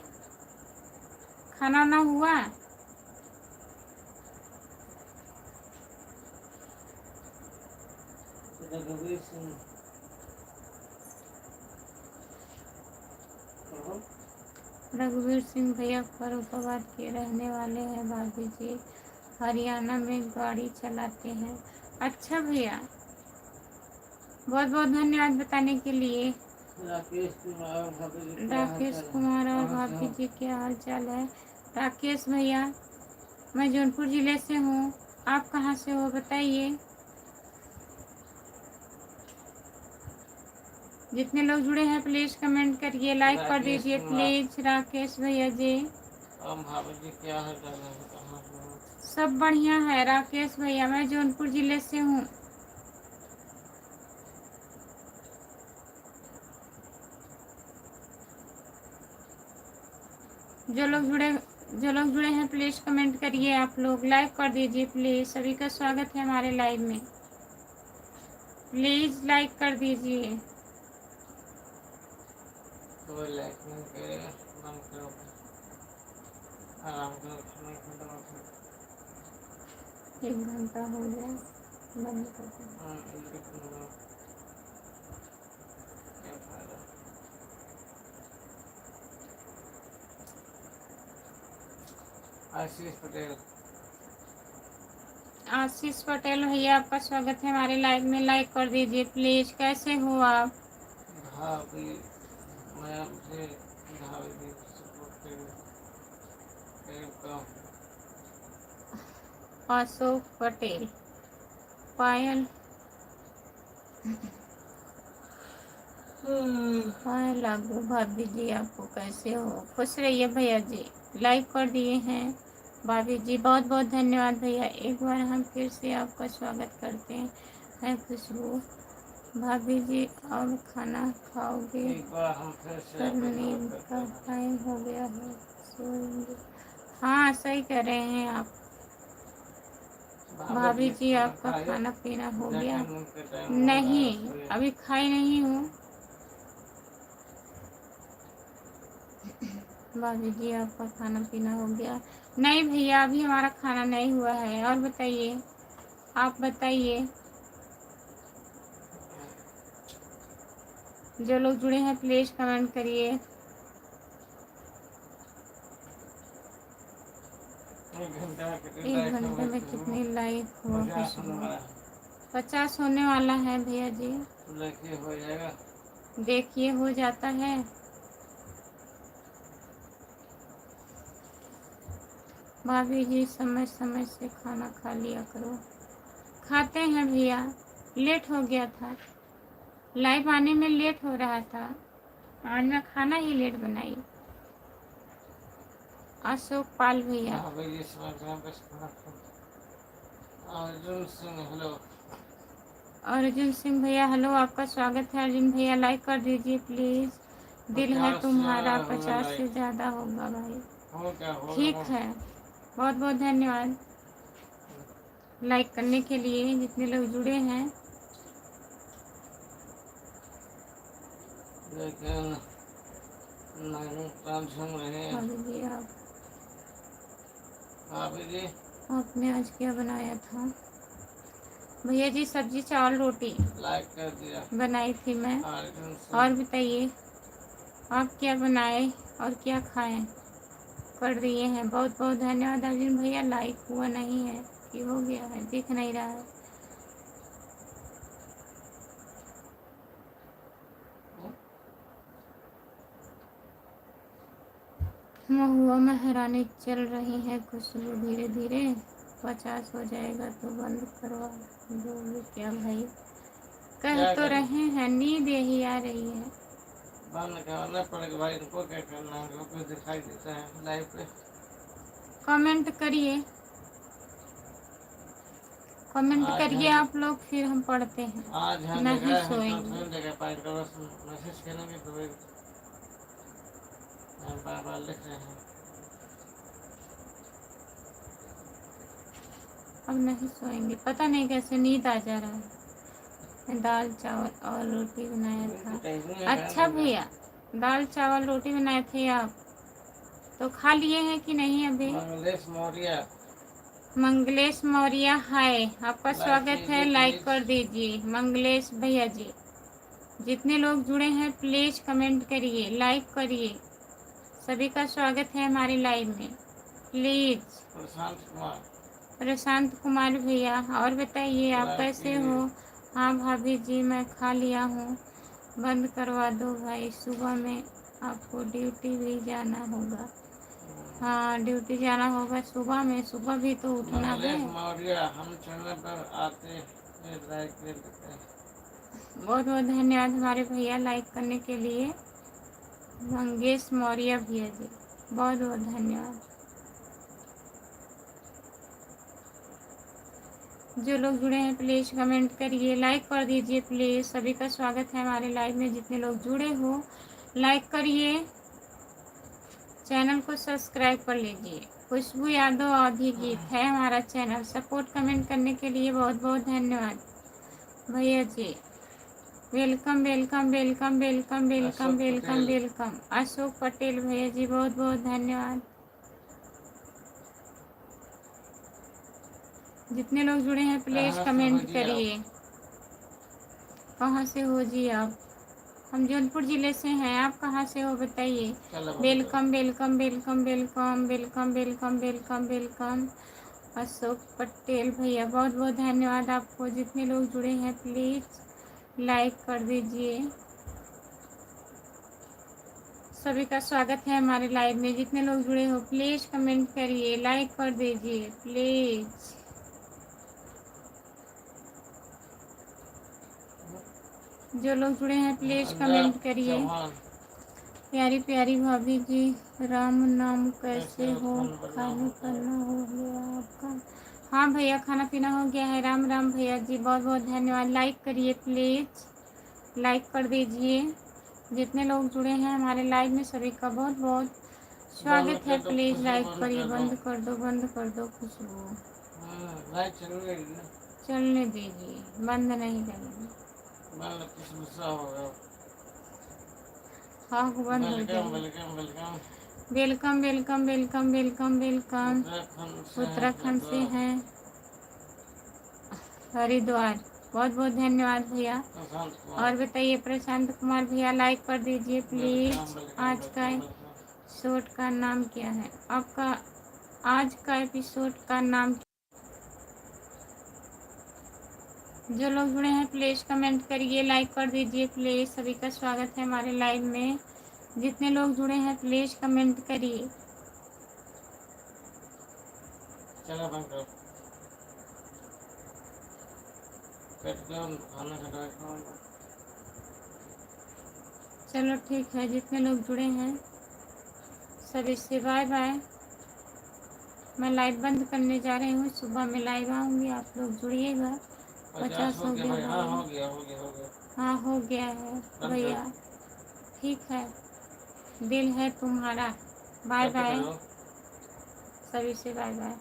Speaker 1: खाना ना हुआ?
Speaker 2: रघुवीर सिंह
Speaker 1: रघुवीर सिंह भैया फरुखाबाद के रहने वाले हैं भाभी जी, हरियाणा में गाड़ी चलाते हैं। अच्छा भैया, बहुत बहुत धन्यवाद बताने के लिए।
Speaker 2: राकेश कुमार और भाभी जी क्या हाल
Speaker 1: राकेश
Speaker 2: चाल है?
Speaker 1: कुमार और
Speaker 2: कहाँ से
Speaker 1: भाभी
Speaker 2: हो?
Speaker 1: जी क्या हाल चाल है? राकेश भैया, मैं जौनपुर ज़िले से हूँ। आप कहाँ से हो बताइए। जितने लोग जुड़े हैं प्लीज़ कमेंट करिए, लाइक कर
Speaker 2: राकेश
Speaker 1: दीजिए
Speaker 2: कुमार
Speaker 1: प्लीज़। राकेश भैया जी,
Speaker 2: और भाभी जी क्या हाल चाल है? कहाँ से हो?
Speaker 1: सब बढ़िया है। राकेश भैया, मैं जौनपुर ज़िले से हूँ। जो लोग जुड़े हैं प्लीज़ कमेंट करिए। आप लोग लाइक कर दीजिए प्लीज़। सभी का स्वागत है हमारे लाइव में, प्लीज़ लाइक कर दीजिए।
Speaker 2: कोई लाइक नहीं करेगा, बंद करो, आराम करो, खाना खत्म हो।
Speaker 1: 1 घंटा हो गया, बंद कर दो।
Speaker 2: क्या फायदा? आशीष पटेल,
Speaker 1: आशीष पटेल भैया, आपका स्वागत है हमारे लाइव में। लाइक कर दीजिए प्लीज़। कैसे हो आप?
Speaker 2: भाभी मैं आपसे भाभी सपोर्ट करूँ।
Speaker 1: अशोक पटेल, पायल हाँ लागू भाभी जी, आपको कैसे हो? खुश रहिए भैया जी। लाइक कर दिए हैं भाभी जी, बहुत बहुत धन्यवाद भैया। एक बार हम फिर से आपका स्वागत करते हैं खुशबू भाभी जी। अब खाना खाओगे?
Speaker 2: एक बार हम फिर से आपका
Speaker 1: करने
Speaker 2: स्वागत करते
Speaker 1: का
Speaker 2: हैं।
Speaker 1: टाइम हो गया है, सोएंगे। हाँ सही कह रहे हैं आप भाभी जी।
Speaker 2: खाना
Speaker 1: आपका
Speaker 2: खाए,
Speaker 1: खाना पीना हो
Speaker 2: जाके
Speaker 1: गया?
Speaker 2: नींद का टाइम हो रहा है,
Speaker 1: नहीं,
Speaker 2: सोइए।
Speaker 1: अभी खाई नहीं हूँ भाभी जी। आपका खाना पीना हो गया? नहीं भैया, अभी हमारा खाना नहीं हुआ है। और बताइए, आप बताइए। जो लोग जुड़े हैं प्लीज कमेंट करिए।
Speaker 2: 1 घंटे में कितनी
Speaker 1: 1 घंटे में कितनी लाइक हुआ?
Speaker 2: 50 होने वाला है।
Speaker 1: 50 होने वाला है भैया जी।
Speaker 2: तो देखिए हो जाएगा।
Speaker 1: देखिए हो जाता है। भाभी जी समय समय से खाना खा लिया करो। खाते हैं भैया, लेट हो गया था, लाइव आने में लेट हो रहा था। आज मैं खाना ही लेट बनाई। अशोक पाल भैया,
Speaker 2: भाभी जी समाचार बस अर्जुन सिंह हेलो।
Speaker 1: अर्जुन सिंह भैया हेलो, आपका स्वागत है। अर्जुन भैया लाइक कर दीजिए प्लीज़। दिल है
Speaker 2: 50
Speaker 1: तुम्हारा,
Speaker 2: होगा
Speaker 1: 50 से
Speaker 2: लाइक।
Speaker 1: ज़्यादा होगा भाई।
Speaker 2: हो क्या होगा
Speaker 1: ठीक
Speaker 2: वो?
Speaker 1: है, बहुत बहुत धन्यवाद लाइक करने के लिए जितने लोग जुड़े हैं।
Speaker 2: लेकिन नहीं झूम रहे हैं।
Speaker 1: भाभी जी
Speaker 2: भाभी जी
Speaker 1: आपने आज क्या बनाया था? भैया जी सब्जी चावल रोटी
Speaker 2: लाइक कर दिया
Speaker 1: बनाई थी मैं।
Speaker 2: अर्जुन
Speaker 1: और
Speaker 2: सिंह।
Speaker 1: बताइए, आप क्या बनाए और क्या खाएं? कर दिए हैं, बहुत बहुत धन्यवाद अर्जुन भैया। लाइक हुआ नहीं है कि हो गया है, दिख नहीं रहा है। महुआ में हैरानी चल रही है खुशबू, धीरे धीरे 50 हो जाएगा तो बंद करवा दोगे क्या भाई? कह
Speaker 2: क्या
Speaker 1: तो
Speaker 2: करें?
Speaker 1: रहे हैं, नींद यही आ रही है।
Speaker 2: बंद करना पड़ेगा भाई, इनको क्या करना है? इनको कुछ दिखाई देता है लाइव पे?
Speaker 1: कमेंट करिए, कमेंट
Speaker 2: आज
Speaker 1: करिए
Speaker 2: हम
Speaker 1: आप लोग, फिर हम पढ़ते हैं।
Speaker 2: आज हम
Speaker 1: नहीं
Speaker 2: देखा है, हम तो
Speaker 1: सोएंगे।
Speaker 2: नहीं देखा पाएंगे, बस मैसेज करेंगे तो बार बार लिख रहे हैं।
Speaker 1: अब नहीं सोएंगे, पता नहीं कैसे नींद आ जा रहा है। दाल चावल और रोटी बनाया था। अच्छा भैया, दाल चावल रोटी बनाए थे आप, तो खा लिए हैं कि नहीं अभी?
Speaker 2: मंगलेश मौर्य,
Speaker 1: मंगलेश मौर्य, हाय, आपका स्वागत है, लाइक कर दीजिए मंगलेश भैया जी। जितने लोग जुड़े हैं प्लीज कमेंट करिए, लाइक करिए। सभी का स्वागत है हमारी लाइव में, प्लीज। प्रशांत कुमार भैया, और बताइए आप कैसे हो? हाँ भाभी जी, मैं खा लिया हूँ। बंद करवा दो भाई, सुबह में आपको ड्यूटी भी जाना होगा। हाँ, ड्यूटी जाना होगा सुबह में, सुबह भी तो उठना है।
Speaker 2: हम चैनल पर आते लाइक कर देते हैं।
Speaker 1: बहुत बहुत धन्यवाद हमारे भैया लाइक करने के लिए। मंगेश मौर्य भैया जी, बहुत बहुत धन्यवाद। जो लोग जुड़े हैं प्लीज कमेंट करिए, लाइक कर दीजिए प्लीज। सभी का स्वागत है हमारे लाइव में, जितने लोग जुड़े हो लाइक करिए, चैनल को सब्सक्राइब कर लीजिए। खुशबू यादव आधी गीत है हमारा चैनल। सपोर्ट कमेंट करने के लिए बहुत बहुत धन्यवाद भैया ji. Welcome welcome welcome welcome welcome welcome welcome. Ashok Patel भैया जी, बहुत बहुत धन्यवाद। जितने लोग जुड़े हैं प्लीज कमेंट करिए। कहाँ से हो जी आप? हम जौनपुर जिले से हैं, आप कहाँ से हो बताइए? Welcome welcome welcome welcome welcome welcome welcome welcome. Ashok Patel भैया, बहुत बहुत धन्यवाद आपको। जितने लोग जुड़े हैं प्लीज लाइक कर दीजिए। सभी का स्वागत है हमारे लाइव में। जितने लोग जुड़े हो प्लीज कमेंट करिए, लाइक कर दीजिए प्लीज। जो लोग जुड़े हैं प्लीज कमेंट करिए। प्यारी प्यारी भाभी जी, राम नाम कैसे हो? खाना पीना हो गया आपका? हाँ भैया, खाना पीना हो गया है। राम राम भैया जी, बहुत बहुत धन्यवाद। लाइक करिए प्लीज, लाइक कर दीजिए। जितने लोग जुड़े हैं हमारे लाइव में सभी का बहुत बहुत स्वागत है। प्लीज लाइक करिए। बंद कर दो, बंद कर दो खुशबू। चलने दीजिए, बंद नहीं करेंगे। हाँ, बंद हो जाएगा। Welcome welcome welcome welcome welcome. Uttarakhand से हैं, हरिद्वार, बहुत बहुत धन्यवाद भैया। और बताइए प्रशांत कुमार भैया, लाइक कर दीजिए प्लीज। आज का एपिसोड का नाम क्या है आपका? आज का एपिसोड का नाम, जो लोग जुड़े हैं प्लीज कमेंट करिए, लाइक कर दीजिए प्लीज। सभी का स्वागत है हमारे लाइव में। जितने लोग जुड़े हैं प्लीज कमेंट करिए। चलो ठीक है, जितने लोग जुड़े हैं सभी से बाय बाय। मैं लाइव बंद करने जा रही हूँ, सुबह में लाइव आऊँगी, आप लोग जुड़िएगा। 50 हो गया भाई। हाँ हो गया है भैया, ठीक है, दिल है तुम्हारा। बाय बाय, सभी से बाय बाय।